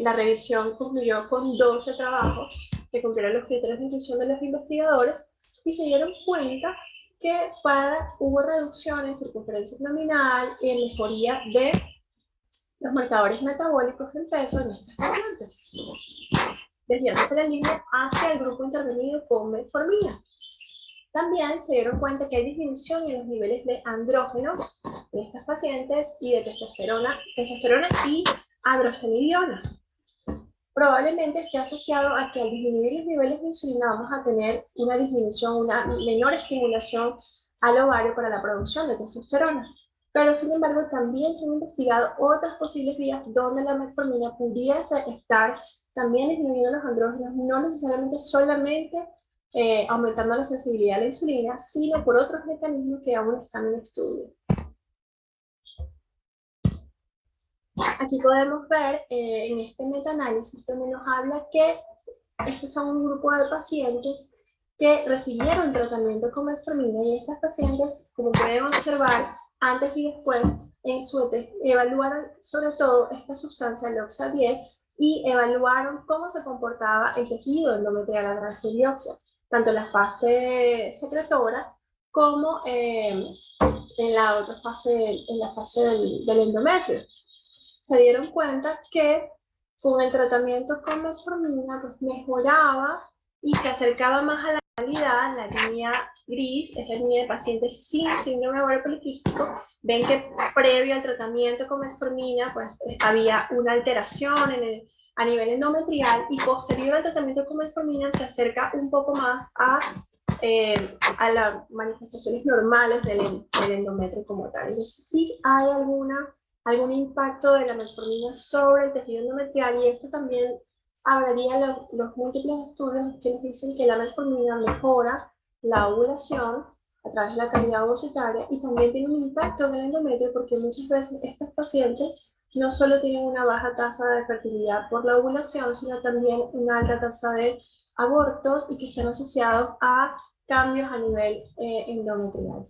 S6: la revisión concluyó con 12 trabajos que cumplieron los criterios de inclusión de los investigadores, y se dieron cuenta que hubo reducción en circunferencia abdominal y en mejoría de los marcadores metabólicos en peso en estos pacientes, desviándose la línea hacia el grupo intervenido con metformina. También se dieron cuenta que hay disminución en los niveles de andrógenos en estos pacientes y de testosterona y androstenediona. Probablemente esté asociado a que al disminuir los niveles de insulina vamos a tener una disminución, una menor estimulación al ovario para la producción de testosterona. Pero sin embargo también se han investigado otras posibles vías donde la metformina pudiese estar también disminuyendo los andrógenos, no necesariamente solamente aumentando la sensibilidad a la insulina, sino por otros mecanismos que aún están en estudio. Aquí podemos ver en este metaanálisis donde nos habla que estos son un grupo de pacientes que recibieron tratamiento con metformina, y estas pacientes, como pueden observar, antes y después en su evaluaron sobre todo esta sustancia, el OXA10, y evaluaron cómo se comportaba el tejido endometrial a través del dióxido, tanto en la fase secretora como en la otra fase, en la fase del endometrio. Se dieron cuenta que con el tratamiento con metformina pues mejoraba y se acercaba más a la realidad. La línea gris es la línea de pacientes sin síndrome de ovario poliquístico. Ven que previo al tratamiento con metformina pues había una alteración a nivel endometrial, y posterior al tratamiento con metformina se acerca un poco más a las manifestaciones normales del endometrio como tal. Entonces sí hay algún impacto de la metformina sobre el tejido endometrial, y esto también hablaría los múltiples estudios que nos dicen que la metformina mejora la ovulación a través de la calidad ovocitaria, y también tiene un impacto en el endometrio, porque muchas veces estos pacientes no solo tienen una baja tasa de fertilidad por la ovulación, sino también una alta tasa de abortos, y que están asociados a cambios a nivel endometrial.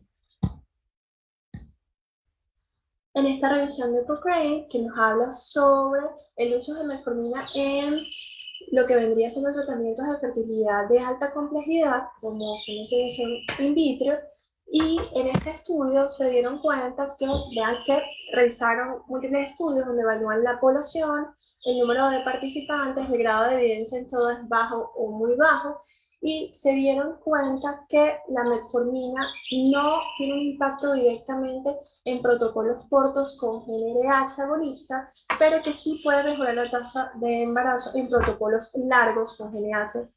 S6: En esta revisión de Cochrane, que nos habla sobre el uso de metformina en lo que vendría siendo tratamientos de fertilidad de alta complejidad, como su inseminación in vitro, Y en este estudio se dieron cuenta que, vean que revisaron múltiples estudios donde evalúan la población, el número de participantes, el grado de evidencia en todo es bajo o muy bajo, y se dieron cuenta que la metformina no tiene un impacto directamente en protocolos cortos con GnRH agonista, pero que sí puede mejorar la tasa de embarazo en protocolos largos con GnRH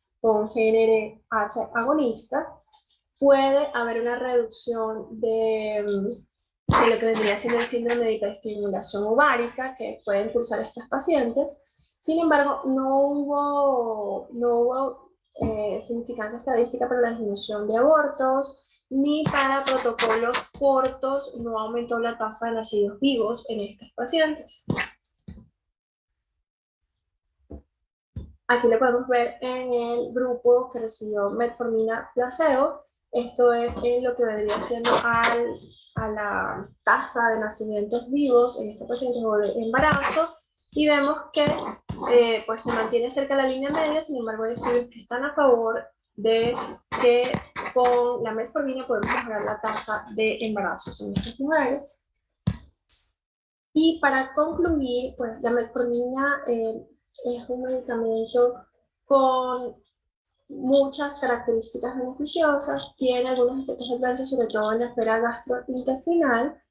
S6: agonista. Puede haber una reducción de lo que vendría siendo el síndrome de hiperestimulación ovárica que pueden cursar estas pacientes. Sin embargo, no hubo significancia estadística para la disminución de abortos, ni para protocolos cortos no aumentó la tasa de nacidos vivos en estas pacientes. Aquí lo podemos ver en el grupo que recibió metformina placebo. Esto es lo que vendría siendo a la tasa de nacimientos vivos en este paciente o de embarazo, y vemos que pues se mantiene cerca de la línea media. Sin embargo, hay estudios que están a favor de que con la metformina podemos mejorar la tasa de embarazos en estas mujeres. Y para concluir, pues la metformina es un medicamento con muchas características beneficiosas, tiene algunos efectos adversos, sobre todo en la esfera gastrointestinal,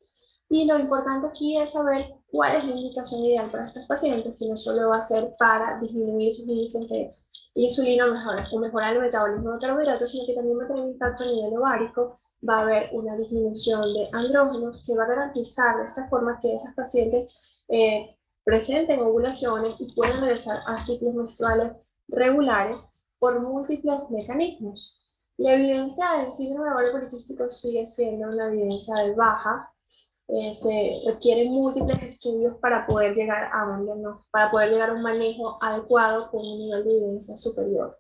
S6: y lo importante aquí es saber cuál es la indicación ideal para estos pacientes, que no solo va a ser para disminuir sus índices de insulina o mejorar el metabolismo de carbohidratos, sino que también va a tener impacto a nivel ovárico, va a haber una disminución de andrógenos que va a garantizar de esta forma que esas pacientes presenten ovulaciones y puedan regresar a ciclos menstruales regulares por múltiples mecanismos. La evidencia del síndrome de ovario poliquístico sigue siendo una evidencia de baja. Se requieren múltiples estudios para poder llegar a un manejo adecuado con un nivel de evidencia superior.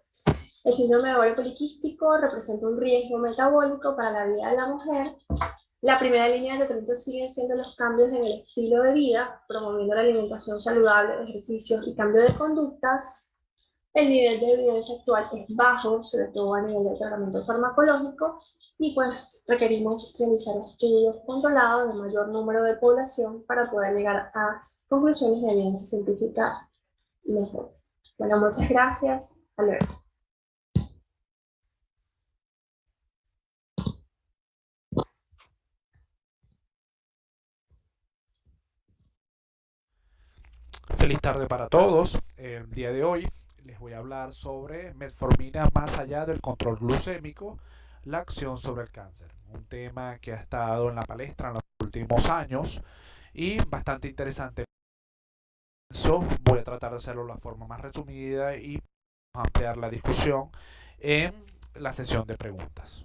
S6: El síndrome de ovario poliquístico representa un riesgo metabólico para la vida de la mujer. La primera línea de tratamiento siguen siendo los cambios en el estilo de vida, promoviendo la alimentación saludable, ejercicios y cambio de conductas. El nivel de evidencia actual es bajo, sobre todo a nivel de tratamiento farmacológico, y pues requerimos realizar estudios controlados de mayor número de población para poder llegar a conclusiones de evidencia científica mejores. Bueno, muchas gracias. Hasta luego.
S7: Feliz tarde para todos. El día de hoy les voy a hablar sobre metformina más allá del control glucémico, la acción sobre el cáncer. Un tema que ha estado en la palestra en los últimos años y bastante interesante. Voy a tratar de hacerlo de la forma más resumida y ampliar la discusión en la sesión de preguntas.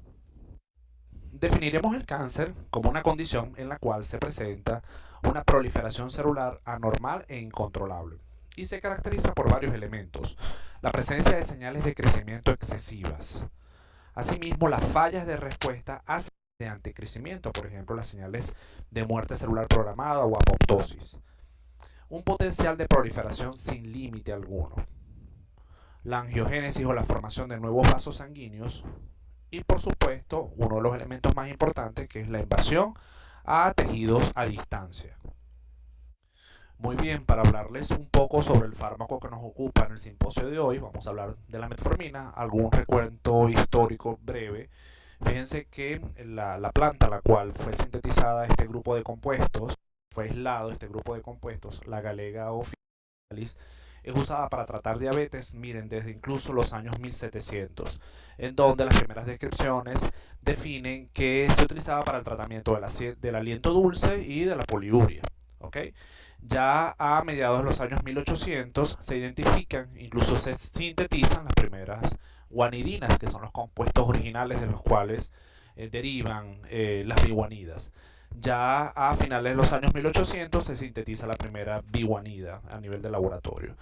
S7: Definiremos el cáncer como una condición en la cual se presenta una proliferación celular anormal e incontrolable y se caracteriza por varios elementos: la presencia de señales de crecimiento excesivas, asimismo las fallas de respuesta hacia de anticrecimiento, por ejemplo las señales de muerte celular programada o apoptosis, un potencial de proliferación sin límite alguno, la angiogénesis o la formación de nuevos vasos sanguíneos y, por supuesto, uno de los elementos más importantes, que es la invasión a tejidos a distancia. Muy bien, para hablarles un poco sobre el fármaco que nos ocupa en el simposio de hoy, vamos a hablar de la metformina, algún recuento histórico breve. Fíjense que la planta a la cual fue sintetizada este grupo de compuestos, fue aislado este grupo de compuestos, la Galega officinalis, es usada para tratar diabetes, miren, desde incluso los años 1700, en donde las primeras descripciones definen que se utilizaba para el tratamiento del aliento dulce y de la poliuria. ¿Okay? Ya a mediados de los años 1800 se identifican, incluso se sintetizan las primeras guanidinas, que son los compuestos originales de los cuales derivan las biguanidas. Ya a finales de los años 1800 se sintetiza la primera biguanida a nivel de laboratorio.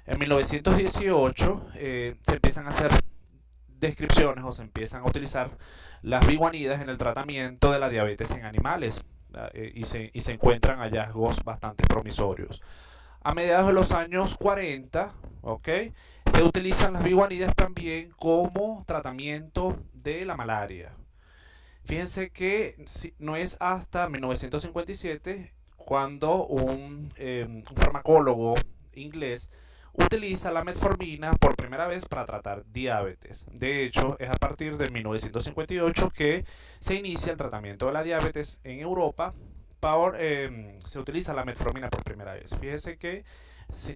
S7: En 1918 se empiezan a hacer descripciones o se empiezan a utilizar las biguanidas en el tratamiento de la diabetes en animales y se encuentran hallazgos bastante promisorios. A mediados de los años 40, ¿okay?, se utilizan las biguanidas también como tratamiento de la malaria. Fíjense que no es hasta 1957 cuando un farmacólogo inglés utiliza la metformina por primera vez para tratar diabetes. De hecho, es a partir de 1958 que se inicia el tratamiento de la diabetes en Europa. Se utiliza la metformina por primera vez. Fíjese que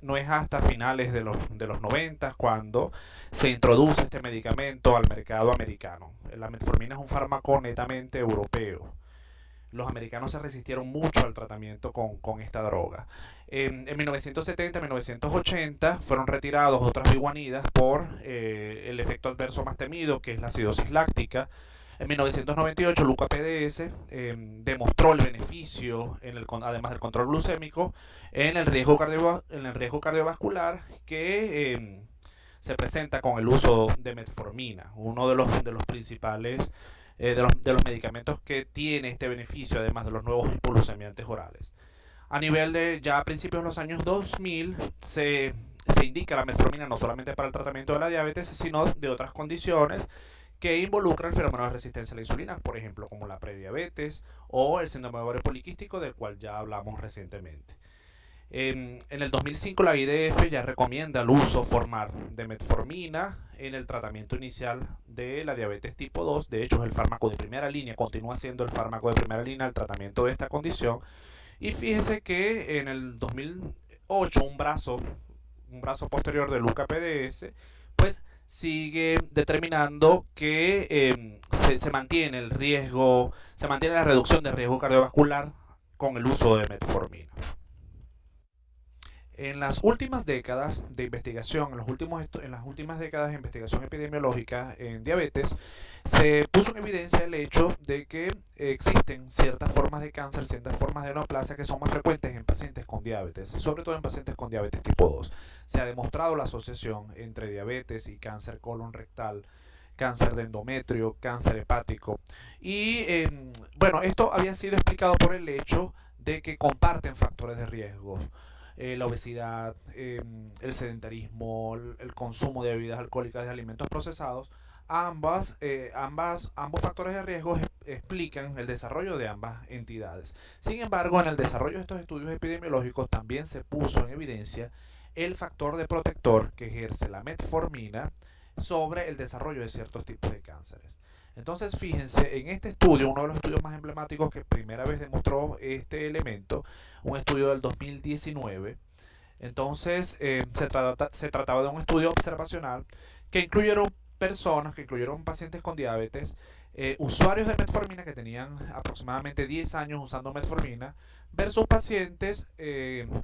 S7: no es hasta finales de los 90 cuando se introduce este medicamento al mercado americano. La metformina es un fármaco netamente europeo. Los americanos se resistieron mucho al tratamiento con esta droga. En 1970 y 1980 fueron retirados otras biguanidas por el efecto adverso más temido, que es la acidosis láctica. En 1998, Luca PDS demostró el beneficio, además del control glucémico, en el riesgo cardiovascular que se presenta con el uso de metformina, uno de los principales de los medicamentos que tiene este beneficio, además de los nuevos hipoglucemiantes orales. A nivel de ya a principios de los años 2000 se indica la metformina no solamente para el tratamiento de la diabetes, sino de otras condiciones que involucran el fenómeno de resistencia a la insulina, por ejemplo, como la prediabetes o el síndrome de ovario poliquístico, del cual ya hablamos recientemente. En el 2005 la IDF ya recomienda el uso formal de metformina en el tratamiento inicial de la diabetes tipo 2. De hecho, es el fármaco de primera línea, continúa siendo el fármaco de primera línea el tratamiento de esta condición. Y fíjese que en el 2008 un brazo posterior de Luca PDS pues sigue determinando que se mantiene el riesgo, se mantiene la reducción del riesgo cardiovascular con el uso de metformina. En las últimas décadas de investigación, en las últimas décadas de investigación epidemiológica en diabetes, se puso en evidencia el hecho de que existen ciertas formas de cáncer, ciertas formas de neoplasia que son más frecuentes en pacientes con diabetes, sobre todo en pacientes con diabetes tipo 2. Se ha demostrado la asociación entre diabetes y cáncer colon rectal, cáncer de endometrio, cáncer hepático. Y bueno, esto había sido explicado por el hecho de que comparten factores de riesgo. La obesidad, el sedentarismo, el consumo de bebidas alcohólicas, de alimentos procesados, ambos factores de riesgo explican el desarrollo de ambas entidades. Sin embargo, en el desarrollo de estos estudios epidemiológicos también se puso en evidencia el factor de protector que ejerce la metformina sobre el desarrollo de ciertos tipos de cánceres. Entonces, fíjense, en este estudio, uno de los estudios más emblemáticos que primera vez demostró este elemento, un estudio del 2019, entonces se trataba de un estudio observacional que incluyeron pacientes con diabetes, usuarios de metformina que tenían aproximadamente 10 años usando metformina, versus pacientes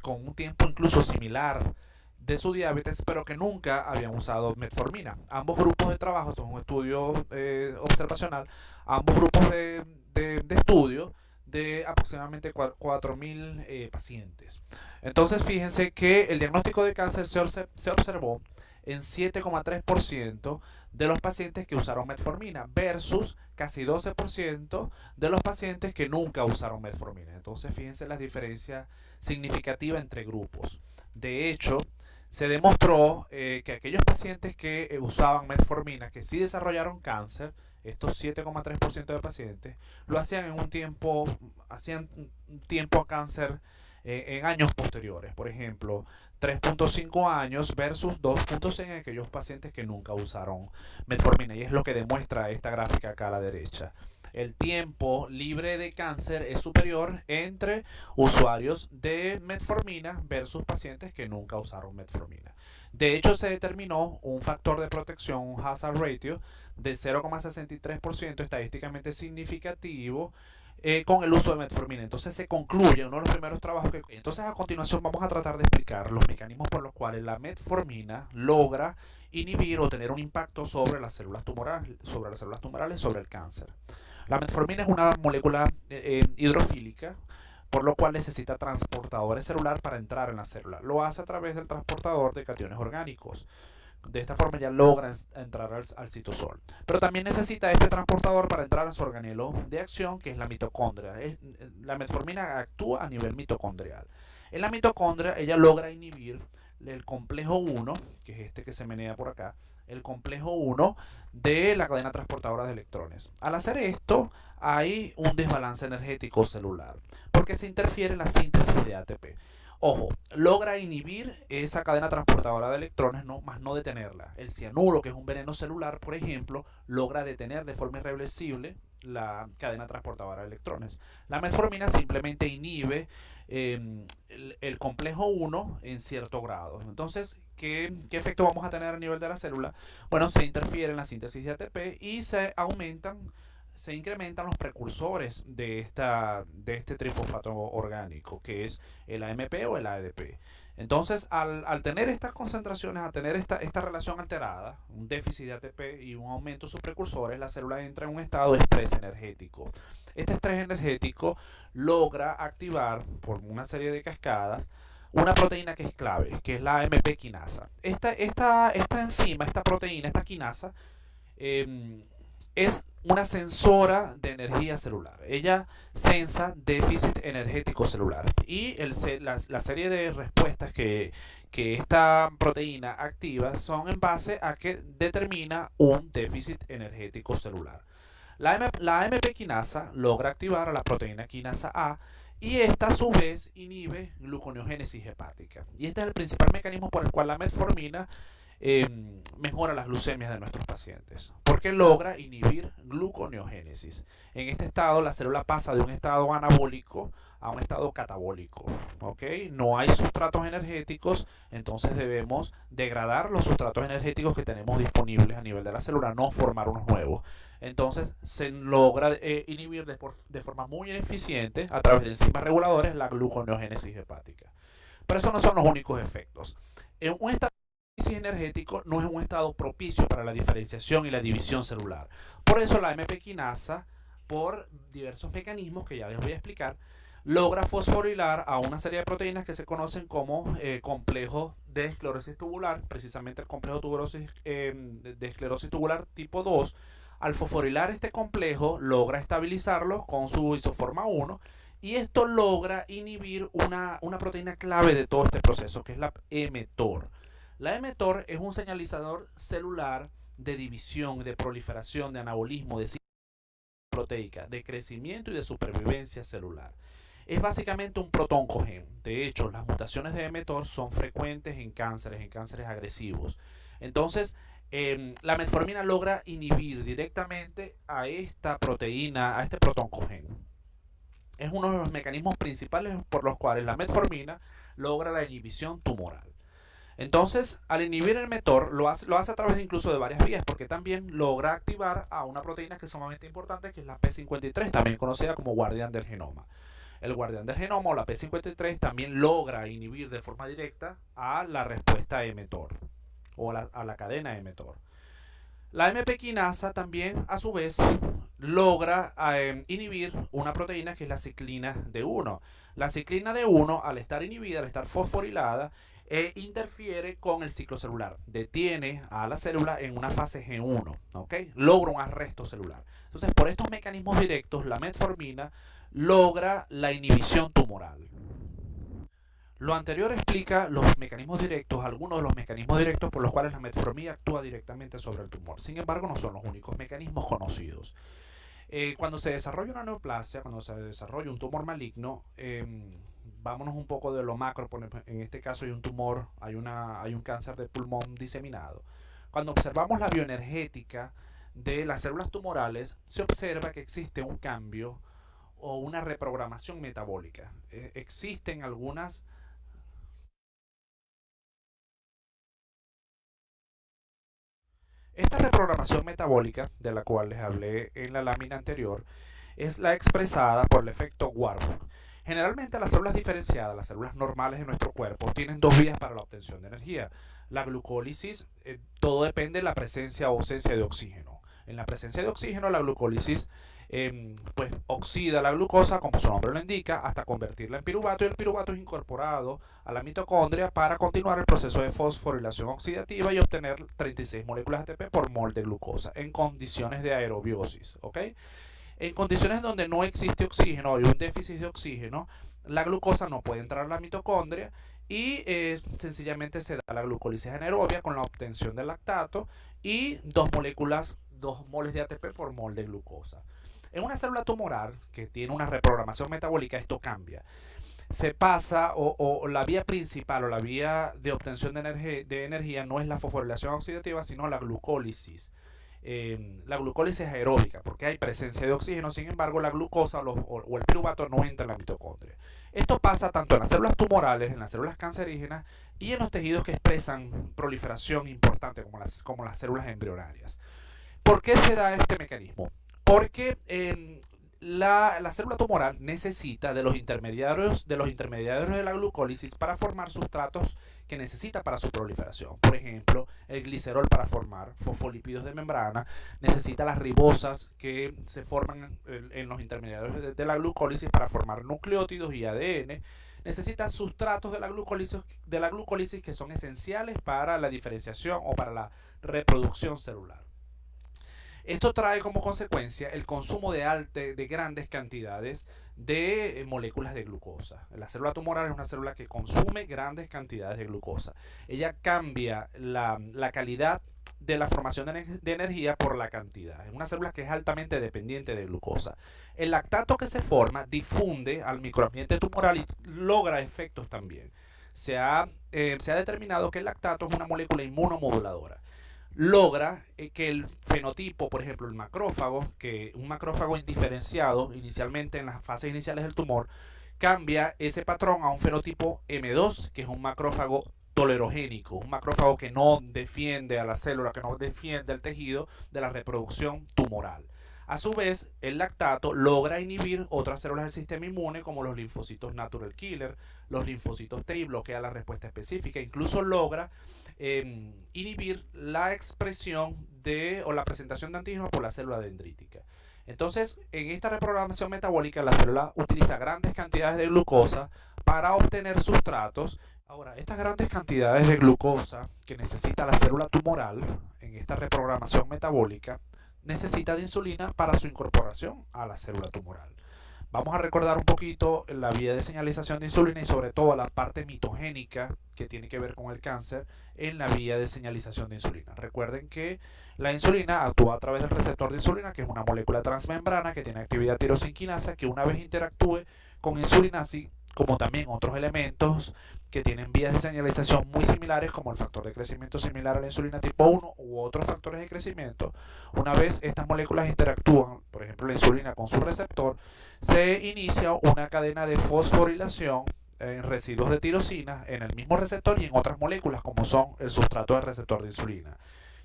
S7: con un tiempo incluso similar de su diabetes, pero que nunca habían usado metformina. Ambos grupos de trabajo, esto es un estudio observacional, ambos grupos de estudio de aproximadamente 4.000 pacientes. Entonces, fíjense que el diagnóstico de cáncer se observó en 7,3% de los pacientes que usaron metformina versus casi 12% de los pacientes que nunca usaron metformina. Entonces, fíjense las diferencias significativas entre grupos. De hecho, se demostró que aquellos pacientes que usaban metformina, que sí desarrollaron cáncer, estos 7,3% de pacientes, lo hacían hacían tiempo a cáncer en años posteriores. Por ejemplo, 3.5 años versus 2.6 en aquellos pacientes que nunca usaron metformina. Y es lo que demuestra esta gráfica acá a la derecha. El tiempo libre de cáncer es superior entre usuarios de metformina versus pacientes que nunca usaron metformina. De hecho, se determinó un factor de protección, un hazard ratio de 0,63%, estadísticamente significativo, con el uso de metformina. Entonces se concluye uno de los primeros trabajos que... Entonces, a continuación vamos a tratar de explicar los mecanismos por los cuales la metformina logra inhibir o tener un impacto sobre las células tumorales, sobre el cáncer. La metformina es una molécula hidrofílica, por lo cual necesita transportadores celulares para entrar en la célula. Lo hace a través del transportador de cationes orgánicos. De esta forma ya logra entrar al citosol. Pero también necesita este transportador para entrar a su organelo de acción, que es la mitocondria. La metformina actúa a nivel mitocondrial. En la mitocondria ella logra inhibir el complejo 1, que es este que se menea por acá, el complejo 1 de la cadena transportadora de electrones. Al hacer esto, hay un desbalance energético celular, porque se interfiere en la síntesis de ATP. Ojo, logra inhibir esa cadena transportadora de electrones, no, más no detenerla. El cianuro, que es un veneno celular, por ejemplo, logra detener de forma irreversible la cadena transportadora de electrones. La metformina simplemente inhibe el complejo 1 en cierto grado. Entonces, ¿qué efecto vamos a tener a nivel de la célula? Bueno, se interfiere en la síntesis de ATP y se incrementan los precursores de este trifosfato orgánico, que es el AMP o el ADP. Entonces, al tener estas concentraciones, al tener esta relación alterada, un déficit de ATP y un aumento de sus precursores, la célula entra en un estado de estrés energético. Este estrés energético logra activar, por una serie de cascadas, una proteína que es clave, que es la AMP quinasa. Esta enzima, esta proteína, esta quinasa, es una sensora de energía celular. Ella sensa déficit energético celular. Y la serie de respuestas que esta proteína activa son en base a que determina un déficit energético celular. La AMP quinasa logra activar a la proteína quinasa A y esta a su vez inhibe gluconeogénesis hepática. Y este es el principal mecanismo por el cual la metformina mejora las glucemias de nuestros pacientes, porque logra inhibir gluconeogénesis. En este estado la célula pasa de un estado anabólico a un estado catabólico, ¿ok? No hay sustratos energéticos, entonces debemos degradar los sustratos energéticos que tenemos disponibles a nivel de la célula, no formar unos nuevos. Entonces se logra inhibir de forma muy eficiente a través de enzimas reguladores la gluconeogénesis hepática. Pero esos no son los únicos efectos. En un estado energético no es un estado propicio para la diferenciación y la división celular. Por eso la AMP quinasa, por diversos mecanismos que ya les voy a explicar, logra fosforilar a una serie de proteínas que se conocen como complejos de esclerosis tubular, precisamente el complejo de esclerosis tubular tipo 2. Al fosforilar este complejo, logra estabilizarlo con su isoforma 1 y esto logra inhibir una proteína clave de todo este proceso, que es la mTOR. La mTOR es un señalizador celular de división, de proliferación, de anabolismo, de síntesis proteica, de crecimiento y de supervivencia celular. Es básicamente un protoncogen. De hecho, las mutaciones de mTOR son frecuentes en cánceres agresivos. Entonces, la metformina logra inhibir directamente a esta proteína, a este protoncogen. Es uno de los mecanismos principales por los cuales la metformina logra la inhibición tumoral. Entonces, al inhibir el mTOR, lo hace a través incluso de varias vías, porque también logra activar a una proteína que es sumamente importante, que es la P53, también conocida como guardián del genoma. El guardián del genoma o la P53 también logra inhibir de forma directa a la respuesta mTOR o a la cadena mTOR. La AMP quinasa también, a su vez, logra inhibir una proteína que es la ciclina D1. La ciclina D1, al estar inhibida, al estar fosforilada, interfiere con el ciclo celular, detiene a la célula en una fase G1, ¿okay? Logra un arresto celular. Entonces, por estos mecanismos directos, la metformina logra la inhibición tumoral. Lo anterior explica los mecanismos directos, algunos de los mecanismos directos por los cuales la metformina actúa directamente sobre el tumor. Sin embargo, no son los únicos mecanismos conocidos. Cuando se desarrolla una neoplasia, cuando se desarrolla un tumor maligno, vámonos un poco de lo macro. En este caso hay un tumor, hay un cáncer de pulmón diseminado. Cuando observamos la bioenergética de las células tumorales, se observa que existe un cambio o una reprogramación metabólica. Existen algunas Esta reprogramación metabólica, de la cual les hablé en la lámina anterior, es la expresada por el efecto Warburg. Generalmente las células diferenciadas, las células normales de nuestro cuerpo, tienen dos vías para la obtención de energía. La glucólisis, todo depende de la presencia o ausencia de oxígeno. En la presencia de oxígeno, la glucólisis pues oxida la glucosa, como su nombre lo indica, hasta convertirla en piruvato, y el piruvato es incorporado a la mitocondria para continuar el proceso de fosforilación oxidativa y obtener 36 moléculas ATP por mol de glucosa en condiciones de aerobiosis, ¿ok? En condiciones donde no existe oxígeno, hay un déficit de oxígeno, la glucosa no puede entrar a la mitocondria y sencillamente se da la glucólisis anaerobia con la obtención del lactato y 2 moles de ATP por mol de glucosa. En una célula tumoral que tiene una reprogramación metabólica, esto cambia. Se pasa, o la vía principal o la vía de obtención de energía no es la fosforilación oxidativa, sino la glucólisis. La glucólisis aeróbica, porque hay presencia de oxígeno, sin embargo la glucosa o el piruvato no entra en la mitocondria. Esto pasa tanto en las células tumorales, en las células cancerígenas y en los tejidos que expresan proliferación importante como las células embrionarias. ¿Por qué se da este mecanismo? Porque la célula tumoral necesita de los intermediarios de la glucólisis para formar sustratos que necesita para su proliferación. Por ejemplo, el glicerol para formar fosfolípidos de membrana, necesita las ribosas que se forman en los intermediarios de la glucólisis para formar nucleótidos y ADN. Necesita sustratos de la glucólisis que son esenciales para la diferenciación o para la reproducción celular. Esto trae como consecuencia el consumo de grandes cantidades de moléculas de glucosa. La célula tumoral es una célula que consume grandes cantidades de glucosa. Ella cambia la calidad de la formación de energía por la cantidad. Es una célula que es altamente dependiente de glucosa. El lactato que se forma difunde al microambiente tumoral y logra efectos también. Se ha determinado que el lactato es una molécula inmunomoduladora. Logra que el fenotipo, por ejemplo, el macrófago, que un macrófago indiferenciado inicialmente en las fases iniciales del tumor, cambia ese patrón a un fenotipo M2, que es un macrófago tolerogénico, un macrófago que no defiende a la célula, que no defiende al tejido de la reproducción tumoral. A su vez, el lactato logra inhibir otras células del sistema inmune como los linfocitos natural killer, los linfocitos T y bloquea la respuesta específica. Incluso logra inhibir la expresión o la presentación de antígenos por la célula dendrítica. Entonces, en esta reprogramación metabólica, la célula utiliza grandes cantidades de glucosa para obtener sustratos. Ahora, estas grandes cantidades de glucosa que necesita la célula tumoral en esta reprogramación metabólica necesita de insulina para su incorporación a la célula tumoral. Vamos a recordar un poquito la vía de señalización de insulina y sobre todo la parte mitogénica que tiene que ver con el cáncer en la vía de señalización de insulina. Recuerden que la insulina actúa a través del receptor de insulina, que es una molécula transmembrana que tiene actividad tirosinquinasa, que una vez interactúe con insulina, así como también otros elementos que tienen vías de señalización muy similares, como el factor de crecimiento similar a la insulina tipo 1 u otros factores de crecimiento. Una vez estas moléculas interactúan, por ejemplo la insulina con su receptor, se inicia una cadena de fosforilación en residuos de tirosina en el mismo receptor y en otras moléculas como son el sustrato del receptor de insulina,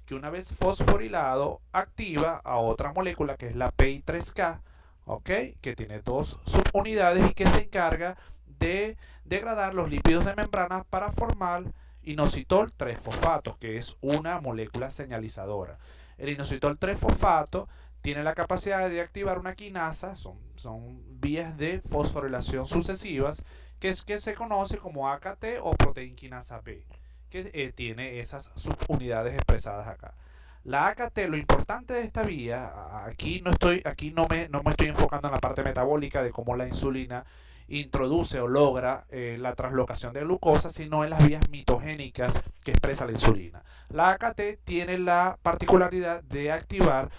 S7: que una vez fosforilado activa a otra molécula que es la PI3K, que tiene 2 subunidades y que se encarga de degradar los lípidos de membrana para formar inositol 3-fosfato, que es una molécula señalizadora. El inositol 3-fosfato tiene la capacidad de activar una quinasa, son vías de fosforilación sucesivas, que se conoce como AKT o proteína quinasa B, que tiene esas subunidades expresadas acá. La AKT, lo importante de esta vía, aquí no me estoy enfocando en la parte metabólica de cómo la insulina introduce o logra la translocación de glucosa, sino en las vías mitogénicas que expresa la insulina. La AKT tiene la particularidad de activar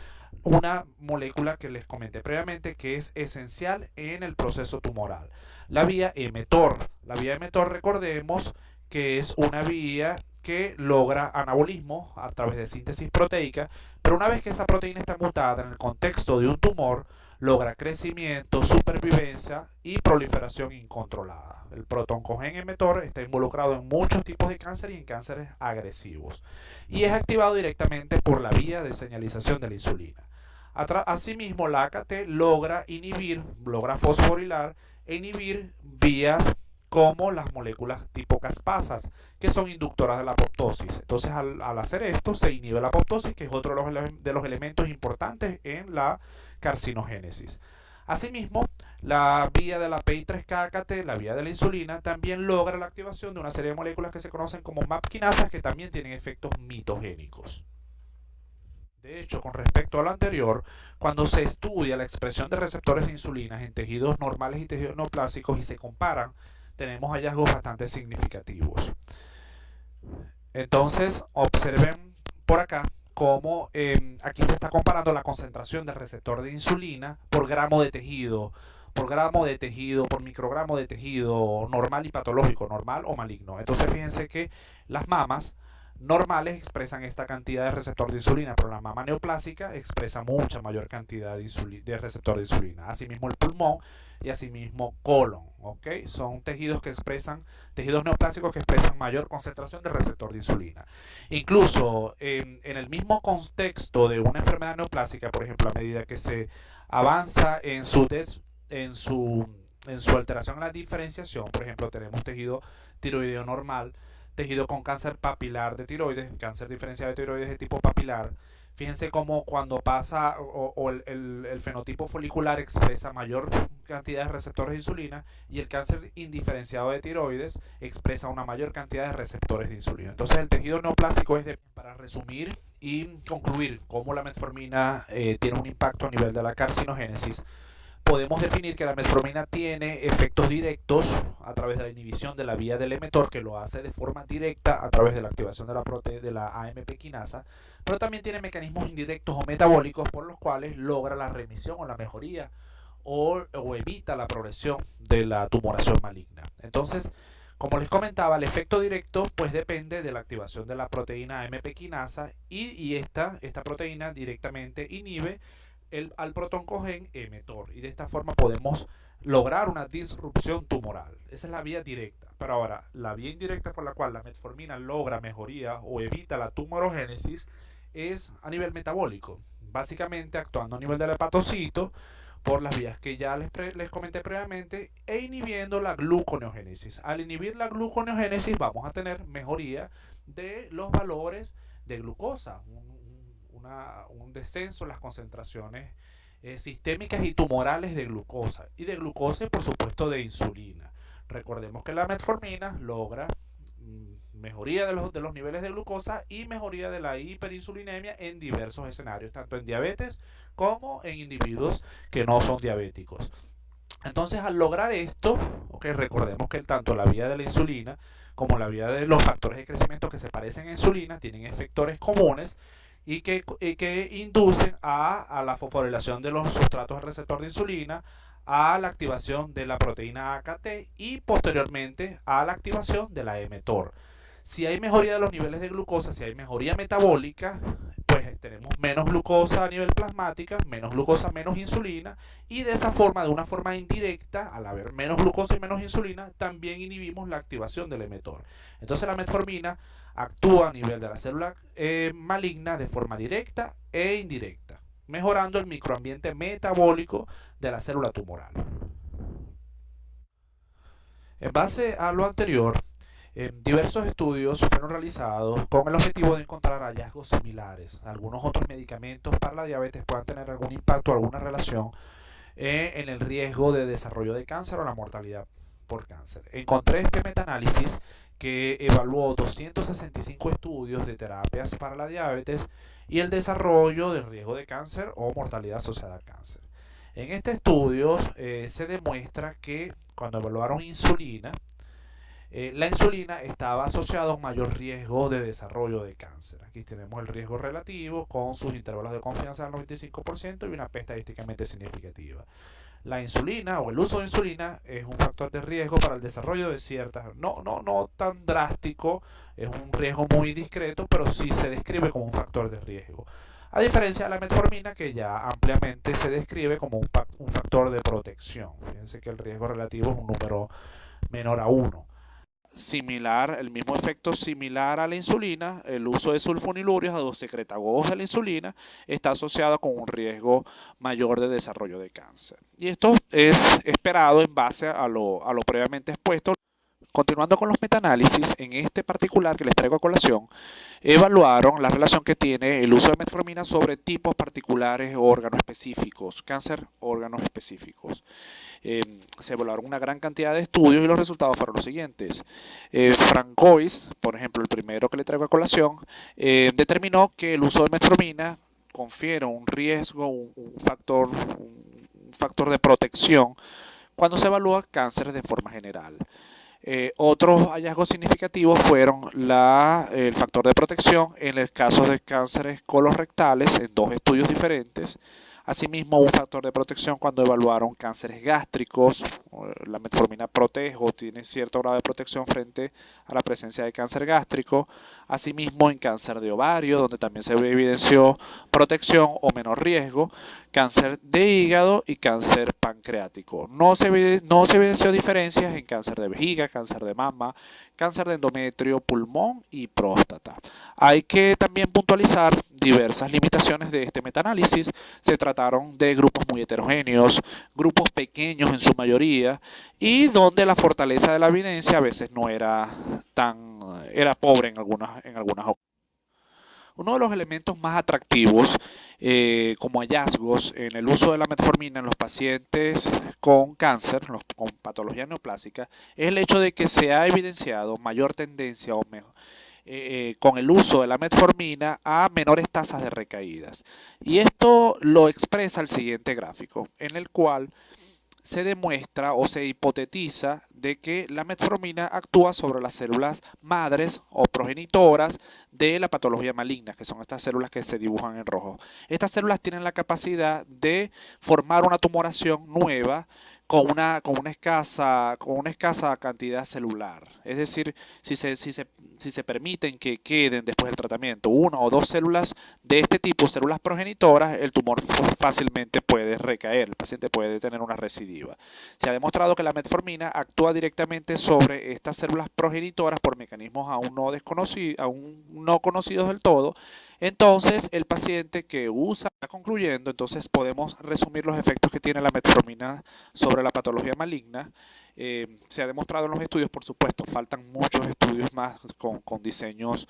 S7: una molécula que les comenté previamente que es esencial en el proceso tumoral, la vía mTOR. La vía mTOR, recordemos que es una vía que logra anabolismo a través de síntesis proteica, pero una vez que esa proteína está mutada en el contexto de un tumor, logra crecimiento, supervivencia y proliferación incontrolada. El protoncogen mTOR está involucrado en muchos tipos de cáncer y en cánceres agresivos, y es activado directamente por la vía de señalización de la insulina. Asimismo, la AKT logra fosforilar e inhibir vías como las moléculas tipo caspasas, que son inductoras de la apoptosis. Entonces, al hacer esto, se inhibe la apoptosis, que es otro de los elementos importantes en la carcinogénesis. Asimismo, la vía de la PI3K-AKT, la vía de la insulina, también logra la activación de una serie de moléculas que se conocen como MAP quinasas, que también tienen efectos mitogénicos. De hecho, con respecto a lo anterior, cuando se estudia la expresión de receptores de insulina en tejidos normales y tejidos neoplásicos y se comparan tenemos hallazgos bastante significativos. Entonces, observen por acá cómo aquí se está comparando la concentración del receptor de insulina por gramo de tejido, por microgramo de tejido normal y patológico, normal o maligno. Entonces, fíjense que las mamas normales expresan esta cantidad de receptor de insulina, pero la mama neoplásica expresa mucha mayor cantidad de receptor de insulina. Asimismo el pulmón y asimismo colon, ¿ok? Son tejidos neoplásicos que expresan mayor concentración de receptor de insulina. Incluso en el mismo contexto de una enfermedad neoplásica, por ejemplo, a medida que se avanza en su alteración en la diferenciación, por ejemplo, tenemos tejido tiroideo normal, tejido con cáncer papilar de tiroides, cáncer diferenciado de tiroides de tipo papilar. Fíjense cómo cuando pasa el fenotipo folicular expresa mayor cantidad de receptores de insulina y el cáncer indiferenciado de tiroides expresa una mayor cantidad de receptores de insulina. Entonces el tejido neoplásico para resumir y concluir cómo la metformina tiene un impacto a nivel de la carcinogénesis. Podemos definir que la metformina tiene efectos directos a través de la inhibición de la vía del mTOR, que lo hace de forma directa a través de la activación de la AMP quinasa, pero también tiene mecanismos indirectos o metabólicos por los cuales logra la remisión o la mejoría o evita la progresión de la tumoración maligna. Entonces, como les comentaba, el efecto directo pues depende de la activación de la proteína AMP quinasa y esta proteína directamente inhibe al protoncogen mTOR, y de esta forma podemos lograr una disrupción tumoral. Esa es la vía directa. Pero ahora, la vía indirecta por la cual la metformina logra mejoría o evita la tumorogénesis es a nivel metabólico, básicamente actuando a nivel del hepatocito por las vías que ya les comenté previamente e inhibiendo la gluconeogénesis. Al inhibir la gluconeogénesis vamos a tener mejoría de los valores de glucosa, un descenso en las concentraciones sistémicas y tumorales de glucosa y por supuesto de insulina. Recordemos que la metformina logra mejoría de los niveles de glucosa y mejoría de la hiperinsulinemia en diversos escenarios, tanto en diabetes como en individuos que no son diabéticos. Entonces, al lograr esto, recordemos que tanto la vía de la insulina como la vía de los factores de crecimiento que se parecen a insulina tienen efectores comunes y que inducen a la fosforilación de los sustratos de receptor de insulina, a la activación de la proteína AKT y posteriormente a la activación de la mTOR. Si hay mejoría de los niveles de glucosa, si hay mejoría metabólica, pues tenemos menos glucosa a nivel plasmática, menos glucosa, menos insulina, y de esa forma, de una forma indirecta, al haber menos glucosa y menos insulina, también inhibimos la activación del mTOR. Entonces la metformina actúa a nivel de la célula maligna de forma directa e indirecta, mejorando el microambiente metabólico de la célula tumoral. En base a lo anterior, diversos estudios fueron realizados con el objetivo de encontrar hallazgos similares. Algunos otros medicamentos para la diabetes puedan tener algún impacto o alguna relación en el riesgo de desarrollo de cáncer o la mortalidad por cáncer. Encontré este metaanálisis que evaluó 265 estudios de terapias para la diabetes y el desarrollo del riesgo de cáncer o mortalidad asociada al cáncer. En este estudio se demuestra que cuando evaluaron insulina, la insulina estaba asociada a un mayor riesgo de desarrollo de cáncer. Aquí tenemos el riesgo relativo con sus intervalos de confianza del 95% y una P estadísticamente significativa. La insulina o el uso de insulina es un factor de riesgo para el desarrollo de ciertas, no tan drástico, es un riesgo muy discreto, pero sí se describe como un factor de riesgo. A diferencia de la metformina, que ya ampliamente se describe como un factor de protección. Fíjense que el riesgo relativo es un número menor a 1. El mismo efecto similar a la insulina, el uso de sulfonilurios o secretagogues de la insulina está asociado con un riesgo mayor de desarrollo de cáncer. Y esto es esperado en base a lo previamente expuesto. Continuando con los metaanálisis, en este particular que les traigo a colación, evaluaron la relación que tiene el uso de metformina sobre tipos particulares o órganos específicos, cáncer órganos específicos. Se evaluaron una gran cantidad de estudios y los resultados fueron los siguientes. Francois, por ejemplo, el primero que le traigo a colación, determinó que el uso de metformina confiere un riesgo, un factor de protección cuando se evalúa cáncer de forma general. Otros hallazgos significativos fueron el factor de protección en el caso de cánceres colorectales en 2 estudios diferentes. Asimismo, un factor de protección cuando evaluaron cánceres gástricos. La metformina protege o tiene cierto grado de protección frente a la presencia de cáncer gástrico. Asimismo, en cáncer de ovario, donde también se evidenció protección o menor riesgo, cáncer de hígado y cáncer pancreático. No se evidenció diferencias en cáncer de vejiga, cáncer de mama, cáncer de endometrio, pulmón y próstata. Hay que también puntualizar diversas limitaciones de este metaanálisis. Se trataron de grupos muy heterogéneos, grupos pequeños en su mayoría, y donde la fortaleza de la evidencia a veces no era era pobre en algunas ocasiones. Uno de los elementos más atractivos como hallazgos en el uso de la metformina en los pacientes con cáncer, con patología neoplásica, es el hecho de que se ha evidenciado mayor tendencia con el uso de la metformina a menores tasas de recaídas. Y esto lo expresa el siguiente gráfico, en el cual se demuestra o se hipotetiza de que la metformina actúa sobre las células madres o progenitoras de la patología maligna, que son estas células que se dibujan en rojo. Estas células tienen la capacidad de formar una tumoración nueva con una escasa cantidad celular. Es decir, si se permiten que queden después del tratamiento 1 o 2 células de este tipo, células progenitoras, el tumor fácilmente puede recaer, el paciente puede tener una recidiva. Se ha demostrado que la metformina actúa directamente sobre estas células progenitoras por mecanismos aún no conocidos del todo. Entonces, el paciente que usa, concluyendo, entonces podemos resumir los efectos que tiene la metformina sobre la patología maligna. Se ha demostrado en los estudios, por supuesto, faltan muchos estudios más con diseños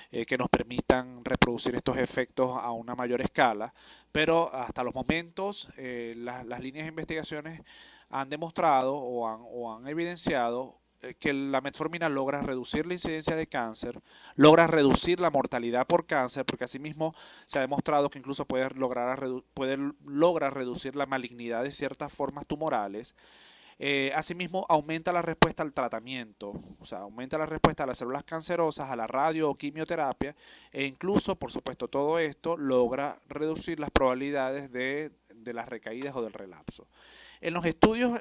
S7: que nos permitan reproducir estos efectos a una mayor escala, pero hasta los momentos las líneas de investigaciones han demostrado o han evidenciado que la metformina logra reducir la incidencia de cáncer, logra reducir la mortalidad por cáncer, porque asimismo se ha demostrado que incluso puede lograr reducir la malignidad de ciertas formas tumorales. Asimismo, aumenta la respuesta al tratamiento, o sea, aumenta la respuesta a las células cancerosas, a la radio o quimioterapia, e incluso, por supuesto, todo esto logra reducir las probabilidades de las recaídas o del relapso. En los estudios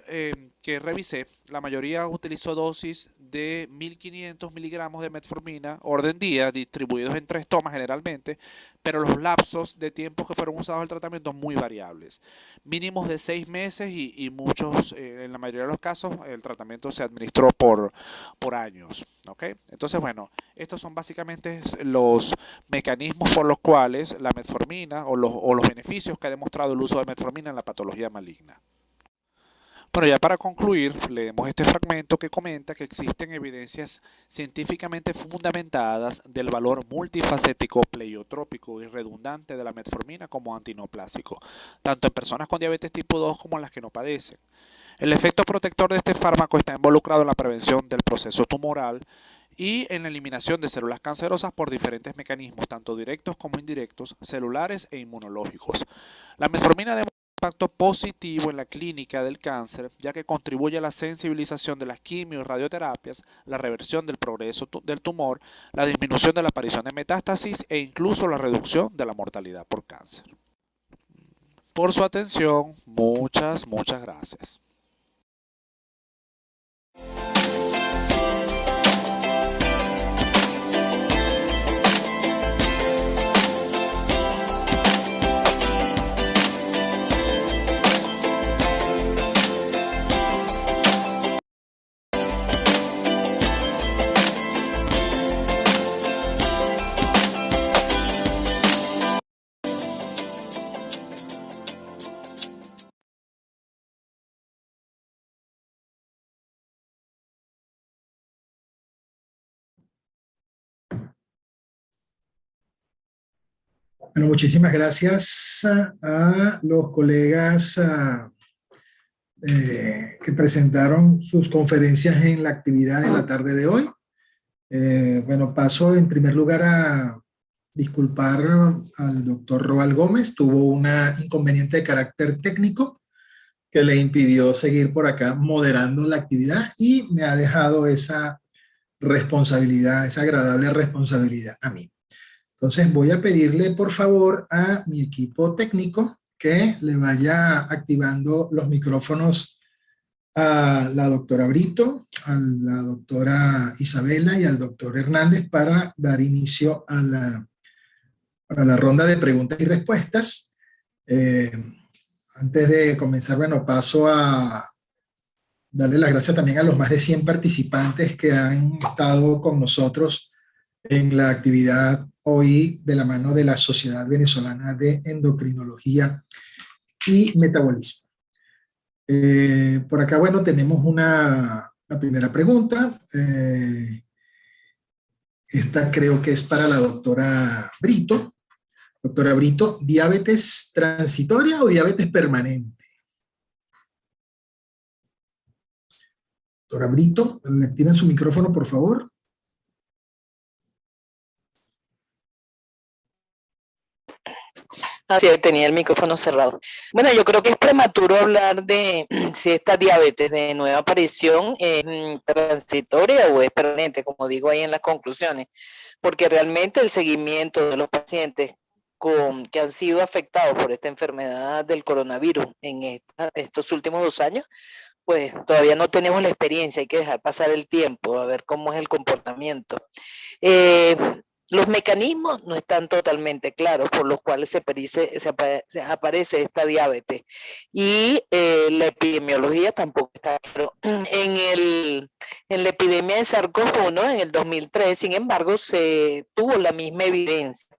S7: que revisé, la mayoría utilizó dosis de 1500 miligramos de metformina orden día, distribuidos en 3 tomas generalmente, pero los lapsos de tiempo que fueron usados en el tratamiento muy variables. Mínimos de 6 meses y muchos, en la mayoría de los casos, el tratamiento se administró por años. ¿Okay? Entonces, bueno, estos son básicamente los mecanismos por los cuales la metformina o los beneficios que ha demostrado el uso de metformina en la patología maligna. Bueno, ya para concluir, leemos este fragmento que comenta que existen evidencias científicamente fundamentadas del valor multifacético, pleiotrópico y redundante de la metformina como antineoplásico, tanto en personas con diabetes tipo 2 como en las que no padecen. El efecto protector de este fármaco está involucrado en la prevención del proceso tumoral y en la eliminación de células cancerosas por diferentes mecanismos, tanto directos como indirectos, celulares e inmunológicos. La metformina demuestra impacto positivo en la clínica del cáncer, ya que contribuye a la sensibilización de las quimio y radioterapias, la reversión del progreso del tumor, la disminución de la aparición de metástasis e incluso la reducción de la mortalidad por cáncer. Por su atención, muchas gracias.
S1: Bueno, muchísimas gracias a los colegas que presentaron sus conferencias en la actividad de la tarde de hoy. Bueno, paso en primer lugar a disculpar al doctor Roal Gómez. Tuvo un inconveniente de carácter técnico que le impidió seguir por acá moderando la actividad y me ha dejado esa responsabilidad, esa agradable responsabilidad a mí. Entonces voy a pedirle por favor a mi equipo técnico que le vaya activando los micrófonos a la doctora Brito, a la doctora Isabela y al doctor Hernández para dar inicio a la ronda de preguntas y respuestas. Antes de comenzar, bueno, paso a darle las gracias también a los más de 100 participantes que han estado con nosotros en la actividad hoy de la mano de la Sociedad Venezolana de Endocrinología y Metabolismo. Por acá, bueno, tenemos una primera pregunta. Esta creo que es para la doctora Brito. Doctora Brito, ¿diabetes transitoria o diabetes permanente? Doctora Brito, ¿le activan su micrófono, por favor?
S8: Así es, tenía el micrófono cerrado. Bueno, yo creo que es prematuro hablar de si esta diabetes de nueva aparición es transitoria o es permanente, como digo ahí en las conclusiones, porque realmente el seguimiento de los pacientes que han sido afectados por esta enfermedad del coronavirus en estos últimos 2 años, pues todavía no tenemos la experiencia, hay que dejar pasar el tiempo a ver cómo es el comportamiento. Los mecanismos no están totalmente claros por los cuales se aparece esta diabetes y la epidemiología tampoco está claro. En la epidemia de SARS-CoV-1 en el 2003, sin embargo, se tuvo la misma evidencia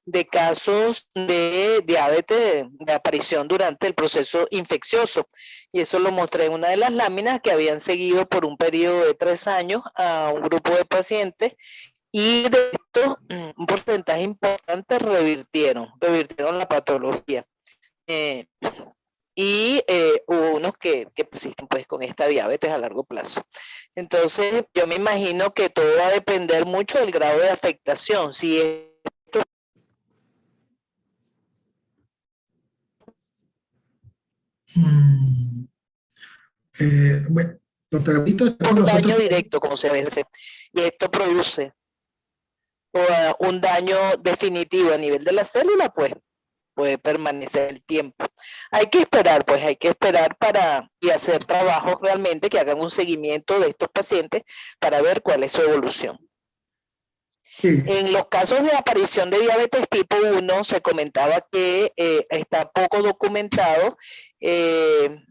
S8: de casos de diabetes de aparición durante el proceso infeccioso. Y eso lo mostré en una de las láminas que habían seguido por un periodo de 3 años a un grupo de pacientes y de estos un porcentaje importante revirtieron la patología. Hubo unos que persisten pues con esta diabetes a largo plazo. Entonces yo me imagino que todo va a depender mucho del grado de afectación. Si esto
S1: Bueno, doctora Brito, está con
S8: un
S1: nosotros.
S8: daño directo, como se ve, y esto produce un daño definitivo a nivel de la célula, pues puede permanecer el tiempo. Hay que esperar y hacer trabajos realmente que hagan un seguimiento de estos pacientes para ver cuál es su evolución.
S1: Sí.
S8: En los casos de aparición de diabetes tipo 1 se comentaba que está poco documentado que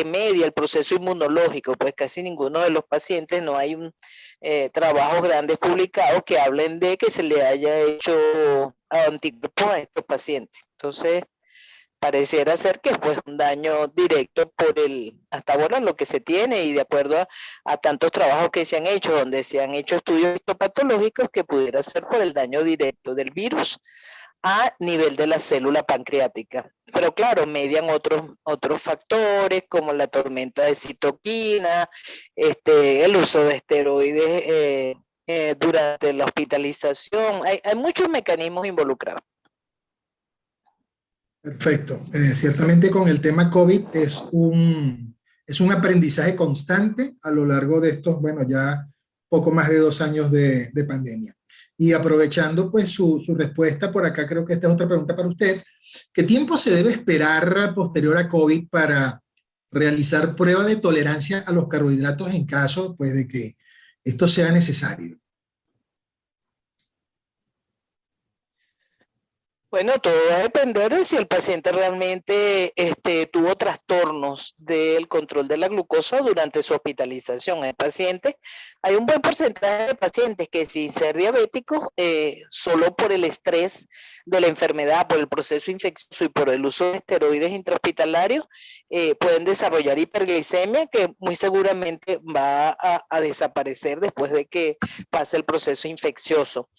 S8: media el proceso inmunológico, pues casi ninguno de los pacientes, no hay trabajos grandes publicados que hablen de que se le haya hecho anticuerpos a estos pacientes. Entonces, pareciera ser que fue un daño directo hasta ahora lo que se tiene y de acuerdo a tantos trabajos que se han hecho, donde se han hecho estudios histopatológicos, que pudiera ser por el daño directo del virus a nivel de la célula pancreática. Pero claro, median otros factores como la tormenta de citoquina, el uso de esteroides durante la hospitalización. Hay muchos mecanismos involucrados.
S1: Perfecto. Ciertamente con el tema COVID es un aprendizaje constante a lo largo de estos, bueno, ya poco más de 2 años de pandemia. Y aprovechando pues su respuesta por acá, creo que esta es otra pregunta para usted. ¿Qué tiempo se debe esperar posterior a COVID para realizar prueba de tolerancia a los carbohidratos en caso pues de que esto sea necesario?
S8: Bueno, todo va a depender de si el paciente realmente tuvo trastornos del control de la glucosa durante su hospitalización. Hay un buen porcentaje de pacientes que sin ser diabéticos, solo por el estrés de la enfermedad, por el proceso infeccioso y por el uso de esteroides intrahospitalarios, pueden desarrollar hiperglicemia que muy seguramente va a desaparecer después de que pase el proceso infeccioso.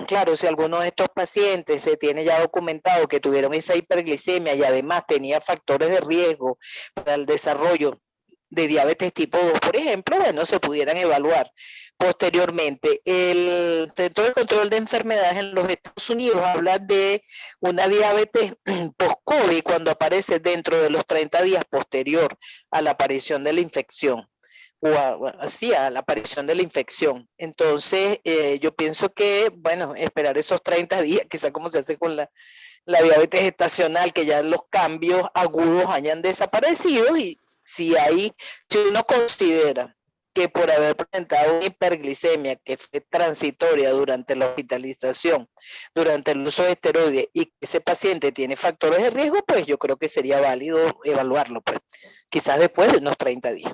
S8: Claro, si alguno de estos pacientes se tiene ya documentado que tuvieron esa hiperglicemia y además tenía factores de riesgo para el desarrollo de diabetes tipo 2, por ejemplo, bueno, se pudieran evaluar. Posteriormente, el Centro de Control de Enfermedades en los Estados Unidos habla de una diabetes post-COVID cuando aparece dentro de los 30 días posterior a la aparición de la infección. A la aparición de la infección. Entonces, yo pienso que, bueno, esperar esos 30 días, quizá como se hace con la diabetes gestacional, que ya los cambios agudos hayan desaparecido, y si uno considera que por haber presentado una hiperglicemia que fue transitoria durante la hospitalización, durante el uso de esteroides, y que ese paciente tiene factores de riesgo, pues yo creo que sería válido evaluarlo, pues, quizás después de unos 30 días.